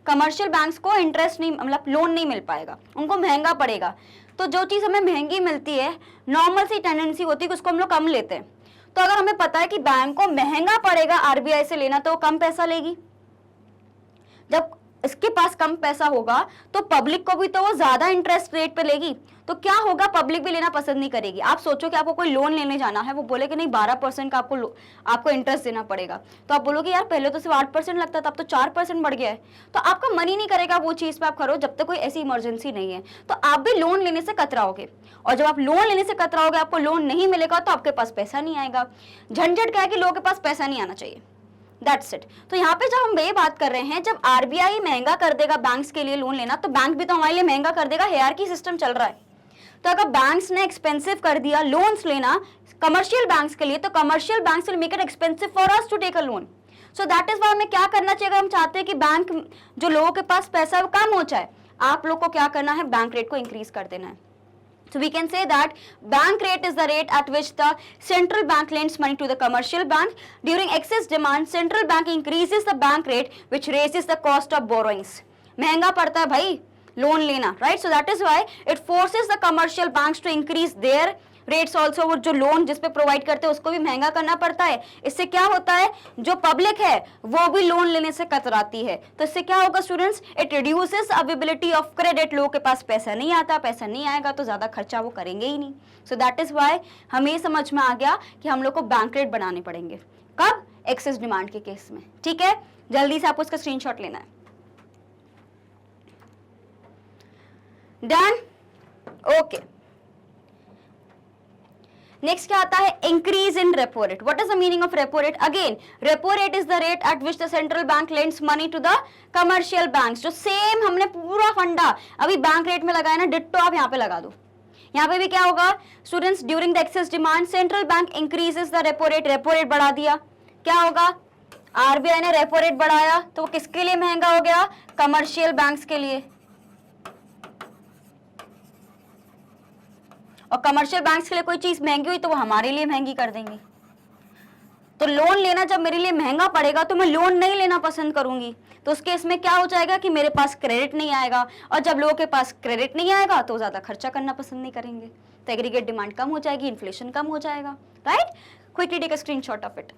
कमर्शियल बैंक्स को इंटरेस्ट नहीं, मतलब लोन नहीं मिल पाएगा, उनको महंगा पड़ेगा। तो जो चीज हमें महंगी मिलती है, नॉर्मल सी टेंडेंसी होती है कि उसको हम लोग कम लेते हैं। तो अगर हमें पता है कि बैंक को महंगा पड़ेगा आरबीआई से लेना, तो वो कम पैसा लेगी। जब इसके पास कम पैसा होगा तो पब्लिक को भी तो वो ज्यादा इंटरेस्ट रेट पे लेगी, तो क्या होगा, पब्लिक भी लेना पसंद नहीं करेगी। आप सोचो कि आपको कोई लोन लेने जाना है, वो बोले कि नहीं 12% का आपको इंटरेस्ट देना पड़ेगा, तो आप बोलोगे यार पहले तो सिर्फ 8% लगता था, अब तो 4% बढ़ गया है। तो आपका मन ही नहीं करेगा वो चीज पे आप करो जब तक कोई ऐसी इमरजेंसी नहीं है। तो आप भी लोन लेने से कतराओगे, और जब आप लोन लेने से कतराओगे, आपको लोन नहीं मिलेगा तो आपके पास पैसा नहीं आएगा। झंझट क्या है कि लोगों के पास पैसा नहीं आना चाहिए। That's it. तो यहाँ पे जब हम ये बात कर रहे हैं, जब आरबीआई महंगा कर देगा बैंक्स के लिए लोन लेना, तो बैंक भी तो हमारे लिए महंगा कर देगा। हायरार्की सिस्टम चल रहा है। तो अगर बैंक्स ने एक्सपेंसिव कर दिया लोन्स लेना कमर्शियल बैंक्स के लिए, तो commercial banks will make it expensive for us to take a loan. So that is why हमें क्या करना चाहिए, अगर हम चाहते हैं कि बैंक जो लोगों के पास पैसा है वो कम हो जाए, आप लोग को क्या करना है, बैंक रेट को इंक्रीज कर देना है। So we can say that bank rate is the rate at which the central bank lends money to the commercial bank. During excess demand, central bank increases the bank rate, which raises the cost of borrowings. महंगा पड़ता है भाई लोन लेना, right? So that is why it forces the commercial banks to increase their rates also, वो जो लोन जिस पे प्रोवाइड करते हैं उसको भी महंगा करना पड़ता है। इससे क्या होता है, जो पब्लिक है वो भी लोन लेने से कतराती है। तो इससे क्या होगा students, it reduces availability of credit. लोगों के पास पैसा नहीं आता, पैसा नहीं आएगा तो ज्यादा खर्चा वो करेंगे ही नहीं। सो दैट इज वाई हमें ये समझ में आ गया कि हम लोग को बैंक रेट बनाने पड़ेंगे। कब, एक्सेस डिमांड के केस में। ठीक है, जल्दी से आपको इसका स्क्रीनशॉट लेना है। Done, okay. नेक्स्ट क्या आता है, increase in repo rate. What is the meaning of repo rate? Again, repo rate is the rate at which the central bank lends money to the commercial banks. जो सेम हमने पूरा फंडा अभी बैंक रेट में लगाया ना, डिट्टो आप यहाँ पे लगा दो। यहाँ पे भी क्या होगा students, during the access demand central bank increases the repo rate. Repo rate बढ़ा दिया, क्या होगा, आरबीआई ने रेपो रेट बढ़ाया तो वो किसके लिए महंगा हो गया, कमर्शियल बैंक्स के लिए। और कमर्शियल बैंक्स के लिए कोई चीज महंगी हुई तो वो हमारे लिए महंगी कर देंगे। तो लोन लेना जब मेरे लिए महंगा पड़ेगा तो मैं लोन नहीं लेना पसंद करूंगी। तो उस केस में क्या हो जाएगा कि मेरे पास क्रेडिट नहीं आएगा, और जब लोगों के पास क्रेडिट नहीं आएगा तो ज्यादा खर्चा करना पसंद नहीं करेंगे, तो एग्रीगेट डिमांड कम हो जाएगी, इन्फ्लेशन कम हो जाएगा। Right, quickly take a screenshot of it.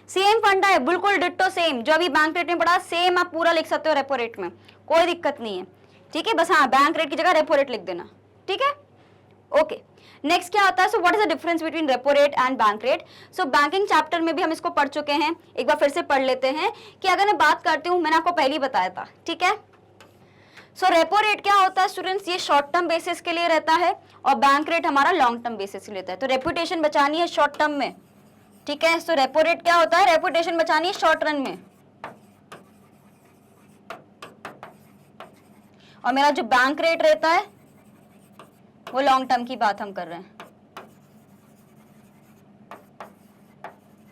Same funda है, बिल्कुल डिट्टो सेम, जो अभी बैंक रेट में पड़ा सेम आप पूरा लिख सकते हो रेपो रेट में, कोई दिक्कत नहीं है। ठीक है, बस हाँ बैंक रेट की जगह रेपो रेट लिख देना। ठीक है, ओके। नेक्स्ट क्या आता है, सो what is the difference between repo rate and bank rate? So banking chapter में भी हम इसको पढ़ चुके हैं, एक बार फिर से पढ़ लेते हैं कि अगर मैं बात करती हूँ, मैंने आपको पहले ही बताया था। ठीक है, सो रेपो रेट क्या होता है स्टूडेंट्स, ये शॉर्ट टर्म बेसिस के लिए रहता है और बैंक रेट हमारा लॉन्ग टर्म बेसिस के लिए रहता है। तो रेपुटेशन बचानी है शॉर्ट टर्म में। ठीक है, सो रेपो रेट क्या होता है, रेपुटेशन बचानी है शॉर्ट रन में, और मेरा जो बैंक रेट रहता है वो लॉन्ग टर्म की बात हम कर रहे हैं।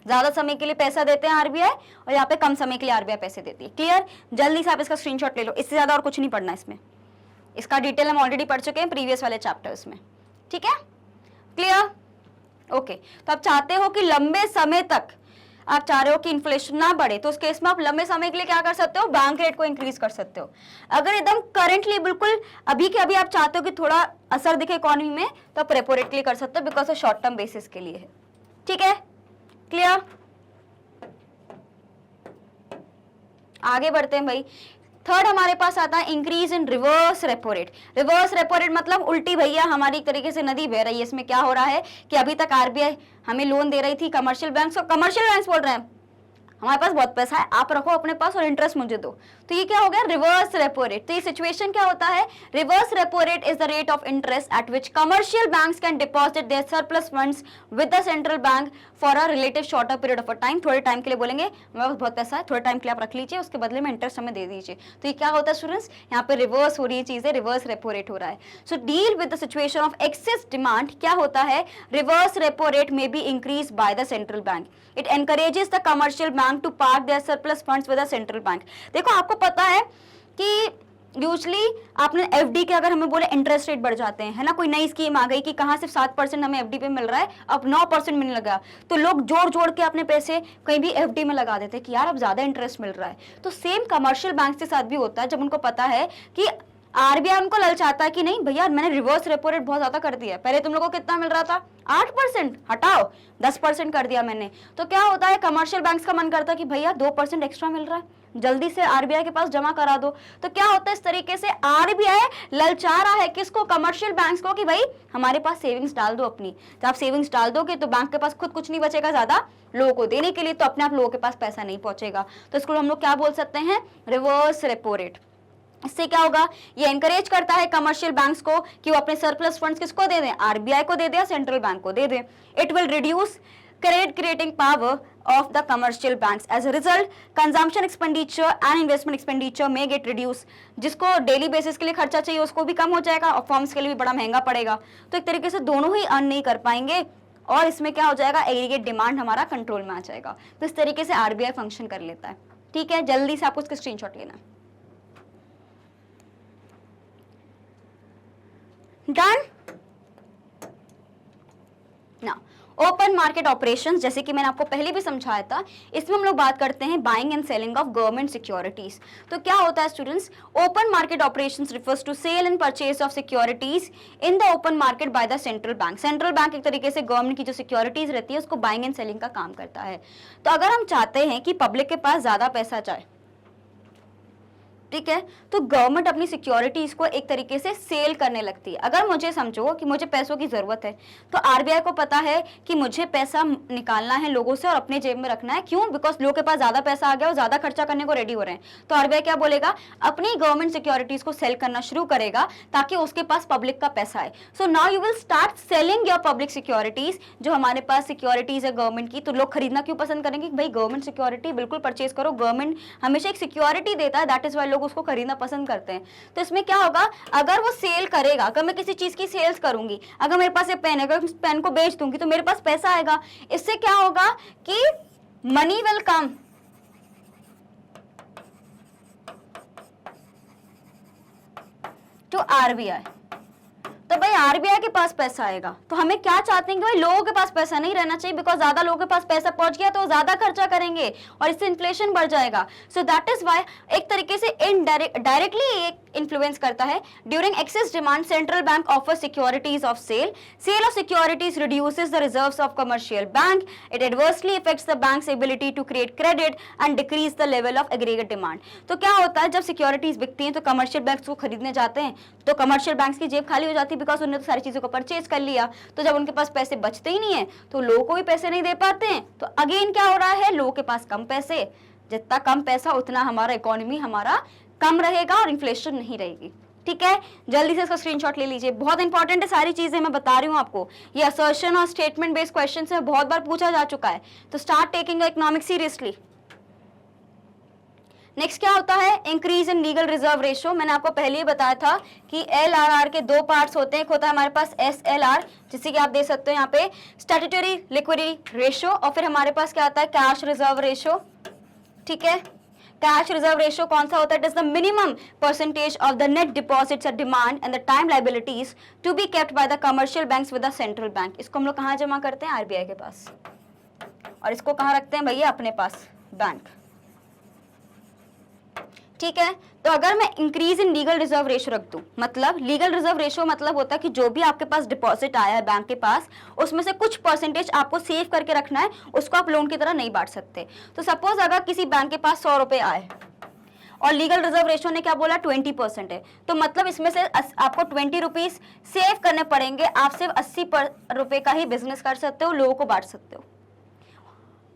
ज्यादा समय के लिए पैसा देते हैं आरबीआई, और यहाँ पे कम समय के लिए आरबीआई पैसे देती है। क्लियर, जल्दी से आप इसका स्क्रीनशॉट ले लो, इससे ज्यादा और कुछ नहीं पढ़ना इसमें। इसका डिटेल हम ऑलरेडी पढ़ चुके हैं प्रीवियस वाले चैप्टर्स में। ठीक है, क्लियर, ओके। तो आप चाहते हो कि लंबे समय तक आप चाह रहे हो कि इन्फ्लेशन ना बढ़े, तो उस केस में आप लंबे समय के लिए क्या कर सकते हो, बैंक रेट को इंक्रीज कर सकते हो। अगर एकदम करंटली बिल्कुल अभी के अभी आप चाहते हो कि थोड़ा असर दिखे इकोनॉमी में, तो आप रेपो रेट के लिए कर सकते हो, बिकॉज शॉर्ट टर्म बेसिस के लिए है। ठीक है, क्लियर, आगे बढ़ते हैं भाई। थर्ड हमारे पास आता है इंक्रीज इन reverse repo rate. Reverse repo rate मतलब उल्टी भैया, हमारी एक तरीके से नदी बह रही है। इसमें क्या हो रहा है कि अभी तक आरबीआई हमें लोन दे रही थी कमर्शियल बैंक्स को, कमर्शियल बैंक्स बोल रहे हैं हमारे पास बहुत पैसा है, आप रखो अपने पास और इंटरेस्ट मुझे दो। तो ये क्या हो गया, रिवर्स रेपो रेट। तो ये सिचुएशन क्या होता है, reverse repo rate is the rate of interest at which commercial banks can deposit their surplus funds with the central bank for a relative shorter period of a time. थोड़े टाइम के लिए बोलेंगे हमारे पास बहुत पैसा है, थोड़े टाइम के लिए आप रख लीजिए, उसके बदले में इंटरेस्ट हमें दे दीजिए। तो ये क्या होता है स्टूडेंट्स, यहाँ पे रिवर्स हो रही है चीजें, रिवर्स रेपो रेट हो रहा है। So deal with the situation of excess demand, क्या होता है, रिवर्स रेपो रेट में be increase by the central bank. It encourages the commercial bank to park their surplus funds with the central bank. देखो आपको पता है कि यूजली आपने एफडी के अगर हमें बोले इंटरेस्ट रेट बढ़ जाते हैं, है ना, कोई नई स्कीम आ गई कि कहां सिर्फ 7% हमें एफडी पे मिल रहा है, अब 9% मिलने लगा, तो लोग जोड़ जोड़ के अपने पैसे कहीं भी एफडी में लगा देते हैं कि यार अब ज्यादा इंटरेस्ट मिल रहा है। तो सेम कमर्शियल बैंक के साथ भी होता है, जब उनको पता है कि आरबीआई उनको ललचाता है कि नहीं भैया मैंने रिवर्स रेपो रेट बहुत ज्यादा कर दिया, पहले तुम लोगों को कितना मिल रहा था 8%, हटाओ 10% कर दिया मैंने। तो क्या होता है, कमर्शियल बैंक्स का मन करता है कि भैया 2% एक्स्ट्रा मिल रहा है, जल्दी से आरबीआई के पास जमा करा दो। तो क्या होता है, इस तरीके से आरबीआई ललचा रहा है किसको, कमर्शियल बैंक्स को, कि भाई हमारे पास सेविंग्स डाल दो अपनी। जब आप सेविंग्स डाल दोगे तो बैंक के पास खुद कुछ नहीं बचेगा ज्यादा लोगों को देने के लिए, तो अपने आप लोगों के पास पैसा नहीं पहुंचेगा। तो इसको हम लोग क्या बोल सकते हैं, रिवर्स रेपो रेट। इससे क्या होगा, ये एनकरेज करता है कमर्शियल बैंक्स को कि वो अपने सरप्लस फंड्स किसको दे दें, आरबीआई को दे दें, सेंट्रल बैंक को दे दें। It will reduce credit creating power of the commercial banks. As a result, consumption expenditure and investment expenditure may get reduced. जिसको डेली बेसिस के लिए खर्चा चाहिए उसको भी कम हो जाएगा और फर्म्स के लिए भी बड़ा महंगा पड़ेगा। तो एक तरीके से दोनों ही अर्न नहीं कर पाएंगे और इसमें क्या हो जाएगा, एग्रीगेट डिमांड हमारा कंट्रोल में आ जाएगा। तो इस तरीके से आरबीआई फंक्शन कर लेता है। ठीक है, जल्दी से आपको उसका स्क्रीनशॉट लेना है। Done. Now, open market operations, जैसे कि मैंने आपको पहले भी समझाया था, इसमें हम लोग बात करते हैं buying and selling of government securities. तो क्या होता है students, open market operations refers to sale and purchase of securities in the open market by the central bank. Central bank एक तरीके से गवर्नमेंट की जो सिक्योरिटीज रहती है उसको बाइंग एंड सेलिंग का काम करता है। तो अगर हम चाहते हैं कि पब्लिक के पास ज्यादा पैसा जाए, ठीक है, तो गवर्नमेंट अपनी सिक्योरिटीज को एक तरीके से सेल करने लगती है। अगर मुझे समझो कि मुझे पैसों की जरूरत है, तो आरबीआई को पता है कि मुझे पैसा निकालना है लोगों से और अपने जेब में रखना है। क्यों? बिकॉज लोगों के पास ज्यादा पैसा आ गया और ज्यादा खर्चा करने को रेडी हो रहे हैं। तो आरबीआई क्या बोलेगा, अपनी गवर्नमेंट सिक्योरिटीज को सेल करना शुरू करेगा ताकि उसके पास पब्लिक का पैसा है। So now you will start selling your public securities. जो हमारे पास सिक्योरिटीज है गवर्नमेंट की, तो लोग खरीदना क्यों पसंद करेंगे कि भाई गवर्नमेंट सिक्योरिटी बिल्कुल परचेज करो, गवर्नमेंट हमेशा एक सिक्योरिटी देता है, दैट इज वाई लोग उसको खरीदना पसंद करते हैं। तो इसमें क्या होगा, अगर वो सेल करेगा, अगर मैं किसी चीज की सेल्स करूंगी, अगर मेरे पास ये पेन है, अगर पेन को बेच दूंगी तो मेरे पास पैसा आएगा। इससे क्या होगा कि money will come, to RBI. तो भाई आरबीआई के पास पैसा आएगा। तो हमें क्या चाहते हैं कि भाई लोगों के पास पैसा नहीं रहना चाहिए, बिकॉज ज्यादा लोगों के पास पैसा पहुंच गया तो वो ज्यादा खर्चा करेंगे और इससे इन्फ्लेशन बढ़ जाएगा। सो दैट इज वाई एक तरीके से डायरेक्टली इन्फ्लुएंस करता है। During excess demand central bank offer securities of sale of securities reduces the reserves of commercial bank. It adversely effects the banks ability to create credit and decrease the level of aggregate demand. तो क्या होता है, जब सिक्योरिटीज बिकती हैं तो कमर्शियल बैंक्स को खरीदने जाते हैं, तो कमर्शियल बैंक्स की जेब खाली हो जाती है, बिकॉज उन्होंने तो सारी चीजों को परचेज कर लिया। तो जब उनके पास पैसे बचते ही नहीं है तो लोगों को भी पैसे नहीं दे पाते हैं। तो अगेन क्या हो रहा है, लोगों के पास कम पैसे, जितना कम पैसा उतना हमारा इकोनॉमी हमारा कम रहेगा और इन्फ्लेशन नहीं रहेगी। ठीक है, जल्दी से इसका स्क्रीनशॉट ले लीजिए, बहुत इंपॉर्टेंट है सारी चीजें मैं बता रही हूं आपको। ये असर्शन और स्टेटमेंट बेस्ड क्वेश्चन से बहुत बार पूछा जा चुका है, तो start taking economics seriously. Next क्या होता है, increase in legal reserve ratio. मैंने आपको पहले ही बताया था कि एलआरआर के दो पार्ट्स होते हैं। एक होता है हमारे पास एसएलआर, जिसे कि आप देख सकते हो यहाँ पे, स्टैट्यूटरी लिक्विडिटी रेशियो, और फिर हमारे पास क्या आता है, कैश रिजर्व रेशियो। ठीक है, कैश रिजर्व रेशियो कौन सा होता है, it is the minimum percentage of the net deposits at demand and the time liabilities to be kept by the commercial banks with the central bank. इसको हम लोग कहाँ जमा करते हैं, आरबीआई के पास, और इसको कहाँ रखते हैं भैया, अपने पास, बैंक। ठीक है, तो अगर मैं increase in legal reserve ratio रख दूं, मतलब लीगल रिजर्व रेशियो मतलब होता है कि जो भी आपके पास डिपॉजिट आया है बैंक के पास, उसमें से कुछ परसेंटेज आपको सेव करके रखना है, उसको आप लोन की तरह नहीं बांट सकते। तो सपोज अगर किसी बैंक के पास 100 रुपए आए और लीगल रिजर्व रेशियो ने क्या बोला, 20% है, तो मतलब इसमें से आपको 20 रुपीज सेव करने पड़ेंगे। आप सिर्फ 80 रुपए का ही बिजनेस कर सकते हो, लोगों को बांट सकते हो,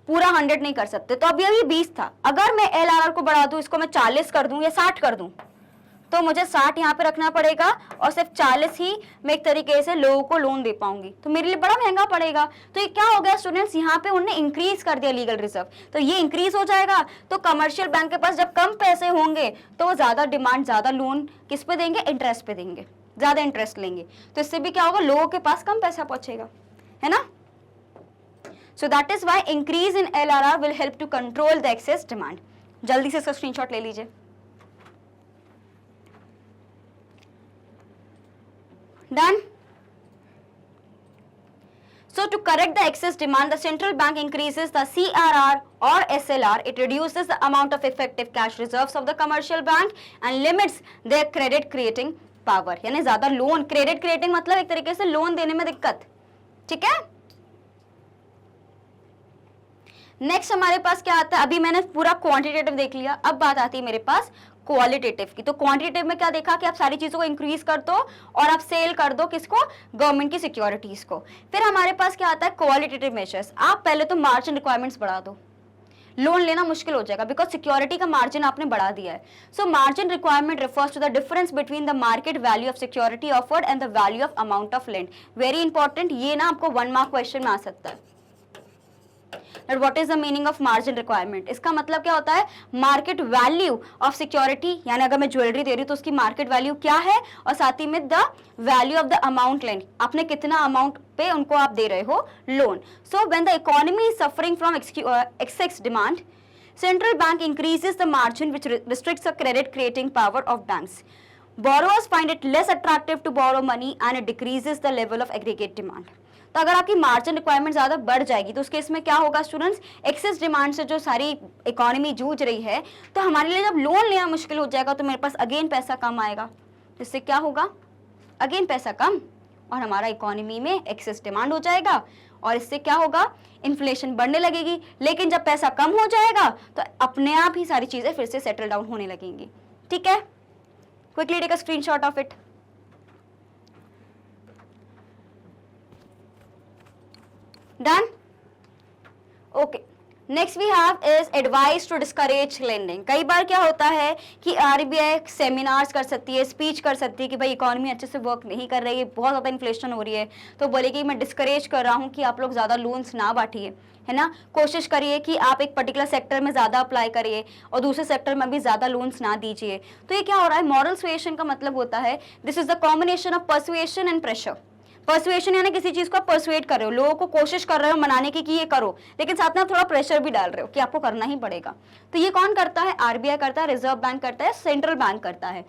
पूरा 100 नहीं कर सकते। तो अभी अभी 20 था, अगर मैं एलआरआर को बढ़ा दूं, इसको मैं 40 कर दूं या 60 कर दूं, तो मुझे 60 यहाँ पे रखना पड़ेगा और सिर्फ 40 ही मैं एक तरीके से लोगों को लोन दे पाऊंगी, तो मेरे लिए बड़ा महंगा पड़ेगा। तो ये क्या हो गया स्टूडेंट्स, यहाँ पे उन्होंने इंक्रीज कर दिया लीगल रिजर्व, तो ये इंक्रीज हो जाएगा। तो कमर्शियल बैंक के पास जब कम पैसे होंगे तो वो ज्यादा डिमांड, ज्यादा लोन किस पे देंगे, इंटरेस्ट पे देंगे, ज्यादा इंटरेस्ट लेंगे। तो इससे भी क्या होगा, लोगों के पास कम पैसा पहुंचेगा, है ना। So that is why increase in LRR will help to control the excess demand. जल्दी से इसका स्क्रीनशॉट ले लीजिए। Done. So to correct the excess demand, the central bank increases the CRR or SLR. It reduces the amount of effective cash reserves of the commercial bank and limits their credit creating power. यानी ज्यादा लोन, क्रेडिट क्रिएटिंग मतलब एक तरीके से लोन देने में दिक्कत। ठीक है, नेक्स्ट हमारे पास क्या आता है, अभी मैंने पूरा क्वांटिटेटिव देख लिया, अब बात आती है मेरे पास क्वालिटेटिव की। तो क्वांटिटेटिव में क्या देखा कि आप सारी चीजों को इंक्रीज कर दो और आप सेल कर दो किसको, गवर्नमेंट की सिक्योरिटीज को। फिर हमारे पास क्या आता है, क्वालिटेटिव मेजर्स। आप पहले तो मार्जिन रिक्वायरमेंट्स बढ़ा दो, लोन लेना मुश्किल हो जाएगा, बिकॉज सिक्योरिटी का मार्जिन आपने बढ़ा दिया है। So margin requirement refers to the difference between the market value of security offered and the value of amount of lend. Very important, ये ना आपको 1 मार्क क्वेश्चन में आ सकता है। What is the meaning of margin requirement? इसका मतलब क्या होता है, मार्केट वैल्यू ऑफ सिक्योरिटी, यानी अगर मैं ज्वेलरी दे रही हूँ तो उसकी मार्केट वैल्यू क्या है, और साथ ही में the value of the amount lend, आपने कितना अमाउंट पे उनको आप दे रहे हो loan. So when the economy is suffering from excess demand, central bank increases the margin which restricts the credit creating power of banks. Borrowers find it less attractive to borrow money and it decreases the level of aggregate demand. तो अगर आपकी मार्जिन रिक्वायरमेंट ज़्यादा बढ़ जाएगी तो उस केस में क्या होगा स्टूडेंट्स, एक्सेस डिमांड से जो सारी इकोनॉमी जूझ रही है, तो हमारे लिए जब लोन लेना मुश्किल हो जाएगा तो मेरे पास अगेन पैसा कम आएगा, जिससे क्या होगा, अगेन पैसा कम, और हमारा इकोनॉमी में एक्सेस डिमांड हो जाएगा, और इससे क्या होगा, इन्फ्लेशन बढ़ने लगेगी। लेकिन जब पैसा कम हो जाएगा तो अपने आप ही सारी चीजें फिर से सेटल डाउन होने लगेंगी। ठीक है, quickly take a screenshot of it. Done, okay. Next we have is advice to discourage lending. कई बार क्या होता है कि आरबीआई सेमिनार्स कर सकती है, स्पीच कर सकती है कि भाई इकोनॉमी अच्छे से वर्क नहीं कर रही है, बहुत ज़्यादा इन्फ्लेशन हो रही है, तो बोलेगी मैं डिस्करेज कर रहा हूँ कि आप लोग ज़्यादा लोन्स ना बांटिए, है ना, कोशिश करिए कि आप एक पर्टिकुलर सेक्टर में ज़्यादा अप्लाई करिए और दूसरे सेक्टर में भी ज़्यादा लोन्स ना दीजिए। तो ये क्या हो रहा है, मॉरल सुएशन का मतलब होता है this is the combination of persuasion and pressure. Persuasion यानी किसी चीज को परसुएट कर रहे हो, लोगों को कोशिश कर रहे हो मनाने की कि ये करो, लेकिन साथ में थोड़ा प्रेशर भी डाल रहे हो कि आपको करना ही पड़ेगा। तो ये कौन करता है, आरबीआई करता है, रिजर्व बैंक करता है, सेंट्रल बैंक करता है।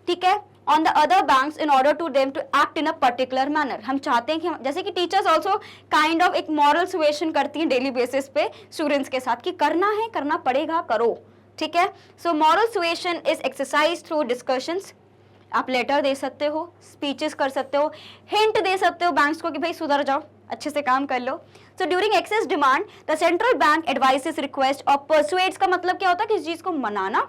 ठीक है, on the other banks in order to them to act in a particular manner. हम चाहते हैं कि जैसे कि टीचर्स ऑल्सो काइंड ऑफ एक मॉरल सुएशन करती हैं डेली बेसिस पे स्टूडेंट्स के साथ कि करना है, करना पड़ेगा, करो। ठीक है, so moral suasion is exercise through discussions. आप लेटर दे सकते हो, स्पीचेस कर सकते हो, हिंट दे सकते हो बैंक्स को कि भाई सुधर जाओ, अच्छे से काम कर लो। So during excess demand the central bank advises request और परसुएट्स का मतलब क्या होता है, किसी चीज को मनाना,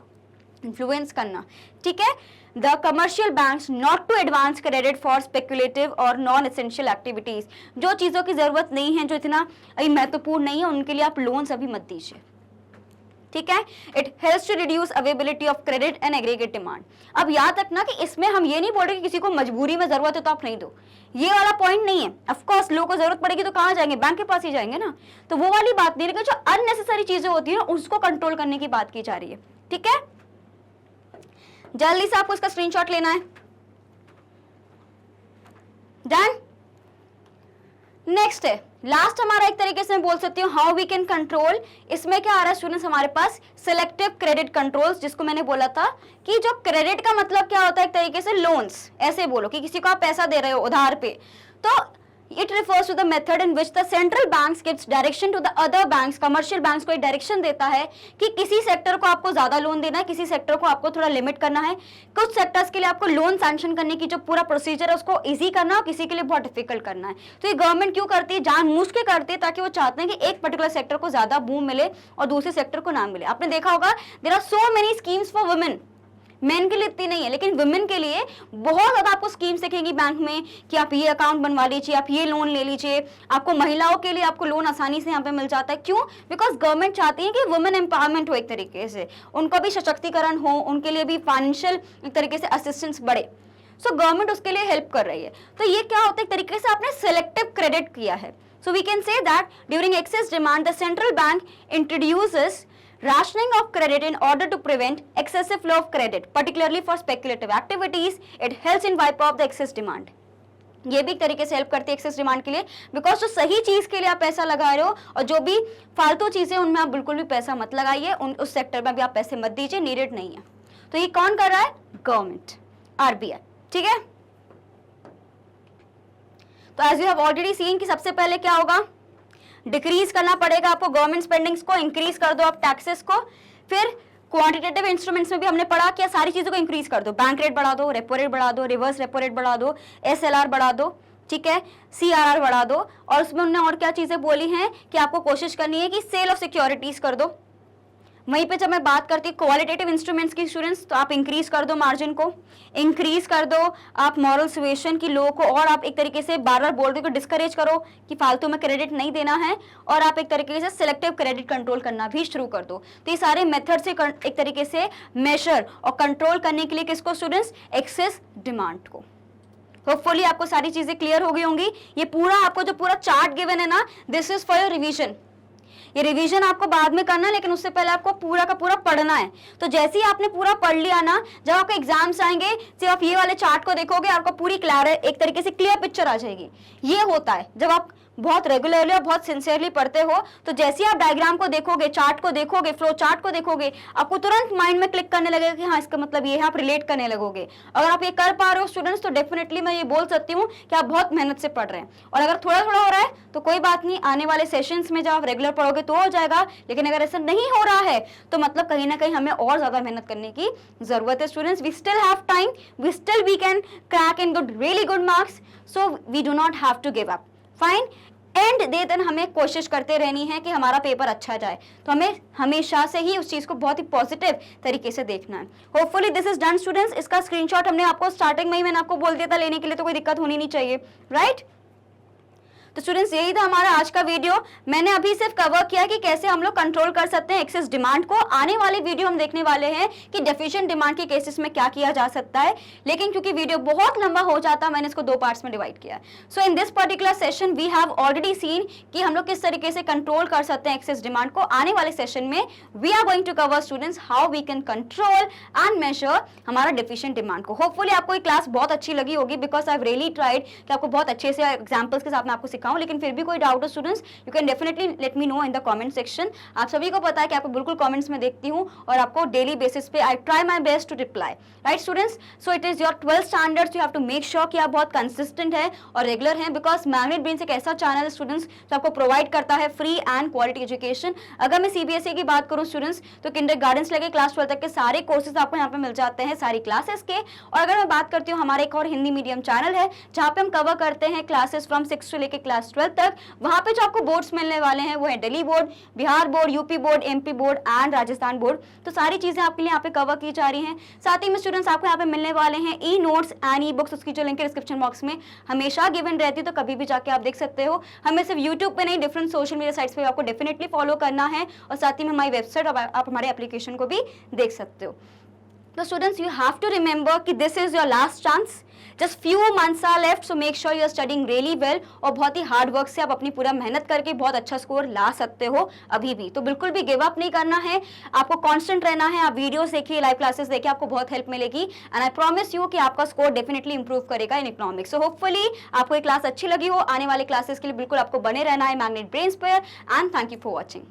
इन्फ्लुएंस करना। ठीक है, the commercial banks not to advance credit for speculative और नॉन एसेंशियल एक्टिविटीज। जो चीजों की जरूरत नहीं है, जो इतना महत्वपूर्ण नहीं है, उनके लिए आप लोन्स अभी मत दीजिए। ठीक है, it helps to reduce availability of credit and aggregate demand. अब याद रखना कि इसमें हम ये नहीं बोल रहे कि किसी को मजबूरी में जरूरत है तो आप नहीं दो, ये वाला पॉइंट नहीं है। ऑफ कोर्स लोगों को जरूरत पड़ेगी तो कहाँ जाएंगे, बैंक के पास ही जाएंगे ना, तो वो वाली बात नहीं, लेकिन जो अननेसेसरी चीजें होती है ना उसको कंट्रोल करने की बात की जा रही है। ठीक है, जल्दी से आपको इसका स्क्रीनशॉट लेना है। डन, नेक्स्ट है लास्ट हमारा, एक तरीके से मैं बोल सकती हूँ हाउ वी कैन कंट्रोल। इसमें क्या आ रहा है स्टूडेंट्स, हमारे पास सिलेक्टिव क्रेडिट कंट्रोल्स, जिसको मैंने बोला था कि जो क्रेडिट का मतलब क्या होता है, एक तरीके से लोन्स, ऐसे बोलो कि किसी को आप पैसा दे रहे हो उधार पे, तो it refers to the method in which the central banks gives direction to the other banks। Commercial banks को एक डायरेक्शन देता है कि किसी सेक्टर को आपको ज्यादा लोन देना है, किसी सेक्टर को आपको थोड़ा लिमिट करना है, कुछ सेक्टर्स के लिए आपको लोन सैंक्शन करने की जो पूरा प्रोसीजर है उसको इजी करना है, किसी के लिए बहुत डिफिकल्ट करना है। तो ये गवर्नमेंट क्यों करती है, जानबूझ के करती है, ताकि वो चाहते हैं कि एक पर्टिकुलर सेक्टर को ज्यादा बूम मिले और दूसरे सेक्टर को ना मिले। आपने देखा होगा there are so many schemes for women, men के लिए इतनी नहीं है, लेकिन वुमेन के लिए बहुत ज्यादा आपको स्कीम्स दिखेंगी बैंक में कि आप ये अकाउंट बनवा लीजिए, आप ये लोन ले लीजिए। आपको महिलाओं के लिए आपको लोन आसानी से यहाँ पे मिल जाता है। क्यों? बिकॉज गवर्नमेंट चाहती है कि वुमेन एम्पावरमेंट हो, एक तरीके से उनको भी सशक्तिकरण हो, उनके लिए भी फाइनेंशियल एक तरीके से असिस्टेंस बढ़े। सो गवर्नमेंट उसके लिए हेल्प कर रही है। तो ये क्या होता है, एक तरीके से आपने सिलेक्टिव क्रेडिट किया है। So we can say that during excess demand the central bank introduces rationing of credit in order to prevent excessive flow of credit, particularly for speculative activities. It helps in wipe off the excess demand. ये भी एक तरीके से हेल्प करती है एक्सेस डिमांड के लिए, बिकॉज जो सही चीज के लिए आप पैसा लगा रहे हो और जो भी फालतू चीजें उनमें आप बिल्कुल भी पैसा मत लगाइए, उस सेक्टर में भी आप पैसे मत दीजिए, नीडेड नहीं है। तो ये कौन कर रहा है, गवर्नमेंट, आरबीआई। ठीक है, तो as you have already seen कि सबसे पहले क्या होगा, डिक्रीज करना पड़ेगा आपको गवर्नमेंट स्पेंडिंग्स को, इंक्रीज कर दो आप टैक्सेस को। फिर क्वांटिटेटिव इंस्ट्रूमेंट्स में भी हमने पढ़ा कि सारी चीजों को इंक्रीज कर दो, बैंक रेट बढ़ा दो, रेपो रेट बढ़ा दो, रिवर्स रेपो रेट बढ़ा दो, एसएलआर बढ़ा दो, ठीक है, सीआरआर बढ़ा दो। और उसमें उन्होंने और क्या चीजें बोली हैं कि आपको कोशिश करनी है कि सेल ऑफ सिक्योरिटीज कर दो। वहीं पे जब मैं बात करती हूँ क्वालिटेटिव इंस्ट्रूमेंट्स की स्टूडेंट्स, तो आप इंक्रीज कर दो मार्जिन को, इंक्रीज कर दो आप मॉरल सुएशन की लोगों को, और आप एक तरीके से बार बार बोल रहे हो डिस्करेज करो कि फालतू में क्रेडिट नहीं देना है, और आप एक तरीके से सिलेक्टिव क्रेडिट कंट्रोल करना भी शुरू कर दो। तो ये सारे मेथड से एक तरीके से मेजर और कंट्रोल करने के लिए किसको स्टूडेंट्स, एक्सेस डिमांड को। होपफुली आपको सारी चीजें क्लियर हो गई होंगी। ये पूरा आपको जो पूरा चार्ट गिवन है ना, this is for your revision. ये रिवीजन आपको बाद में करना है, लेकिन उससे पहले आपको पूरा का पूरा पढ़ना है। तो जैसे ही आपने पूरा पढ़ लिया ना, जब आपके एग्जाम्स आएंगे सिर्फ आप ये वाले चार्ट को देखोगे, आपको पूरी क्लियर एक तरीके से क्लियर पिक्चर आ जाएगी। ये होता है जब आप बहुत रेगुलरली और बहुत सिंसियरली पढ़ते हो तो जैसे ही आप डायग्राम को देखोगे, चार्ट को देखोगे, फ्लो चार्ट को देखोगे, आपको तुरंत माइंड में क्लिक करने लगेगा कि हाँ इसका मतलब ये है, आप रिलेट करने लगोगे। अगर आप ये कर पा रहे हो स्टूडेंट्स तो डेफिनेटली मैं ये बोल सकती हूँ कि आप बहुत मेहनत से पढ़ रहे हैं। और अगर थोड़ा थोड़ा हो रहा है तो कोई बात नहीं, आने वाले सेशंस में जब आप रेगुलर पढ़ोगे तो हो जाएगा, लेकिन अगर ऐसा नहीं हो रहा है तो मतलब कहीं ना कहीं हमें और ज्यादा मेहनत करने की जरूरत है। Students, we still have time, we can crack in good, really good marks, so we do not have to give up. Fine, and दे दिन हमें कोशिश करते रहनी है कि हमारा पेपर अच्छा जाए, तो हमें हमेशा से ही उस चीज को बहुत ही पॉजिटिव तरीके से देखना है। Hopefully this is done students. इसका स्क्रीनशॉट हमने आपको स्टार्टिंग में ही मैंने आपको बोल दिया था लेने के लिए, तो कोई दिक्कत होनी नहीं चाहिए, राइट? तो स्टूडेंट्स यही था हमारा आज का वीडियो। मैंने अभी सिर्फ कवर किया कि कैसे हम लोग कंट्रोल कर सकते हैं एक्सेस डिमांड को। आने वाले वीडियो हम देखने वाले हैं कि डेफिशिएंट डिमांड के केसेस में क्या किया जा सकता है, लेकिन क्योंकि वीडियो बहुत लंबा हो जाता मैंने इसको 2 पार्ट्स में डिवाइड किया है। So in this particular session we have already seen कि हम लोग किस तरीके से कंट्रोल कर सकते हैं एक्सेस डिमांड को। आने वाले सेशन में we are going to cover students how we can control and measure हमारा डेफिशिएंट डिमांड को। होपफुली आपको ये क्लास बहुत अच्छी लगी होगी because I have really tried कि आपको बहुत अच्छे से एग्जांपल्स के साथ मैं आपको सिखाऊं, लेकिन फिर भी कोई डाउट हो students you can definitely let me know in the comment section. आप सभी को पता है कि आपको बिल्कुल कमेंट्स में देखती हूँ और आपको डेली बेसिस पे I try my best to reply, right students? So it is your 12th standards, you have to make sure कि आप बहुत कंसिस्टेंट है और रेगुलर हैं, बिकॉज मैग्नेट ब्रेन्स एक ऐसा चैनल है स्टूडेंट्स जो आपको प्रोवाइड करता है फ्री एंड क्वालिटी एजुकेशन। अगर मैं सीबीएसई की बात करूँ स्टूडेंट्स तो किंडरगार्टन से लेकर क्लास 12 तक के सारे कोर्सेज आपको यहाँ पे मिल जाते हैं सारी क्लासेस के। और अगर मैं बात करती हूँ हमारे एक और हिंदी मीडियम चैनल है जहाँ पे हम कवर करते हैं क्लासेस फ्रॉम 6 से लेकर क्लास 12 तक। वहाँ पे जो आपको बोर्ड्स मिलने वाले हैं वो है Delhi board, Bihar board, UP board, MP board and Rajasthan board. तो सारी चीजें आपके लिए यहाँ पे कवर की जा रही हैं। साथ ही में स्टूडेंट्स आपको यहाँ पे मिलने वाले हैं e notes and e books, उसकी जो लिंक है डिस्क्रिप्शन बॉक्स में हमेशा गिवन रहती है, तो कभी भी जाके आप देख सकते हो। हमें सिर्फ यूट्यूब पे नहीं, डिफरेंट सोशल मीडिया साइट्स पे आपको डेफिनेटली फॉलो करना है, और साथ ही में हमारी वेबसाइट और आप हमारे एप्लीकेशन को भी देख सकते हो। तो students you have to remember कि this is your last chance, just few months are left, so make sure you are studying really well. और बहुत ही हार्ड वर्क से आप अपनी पूरा मेहनत करके बहुत अच्छा स्कोर ला सकते हो अभी भी। तो बिल्कुल भी गिव अप नहीं करना है, आपको कांस्टेंट रहना है। आप वीडियोस देखिए, लाइव क्लासेस देखिए, आपको बहुत हेल्प मिलेगी एंड आई प्रॉमिस यू कि आपका स्कोर डेफिनेटली इंप्रूव करेगा इन इकोनॉमिक्स। सो होपफुली आपको ये क्लास अच्छी लगी हो। आने वाले क्लासेस के लिए बिल्कुल आपको बने रहना है मैग्नेट ब्रेन्स पर। And thank you for watching.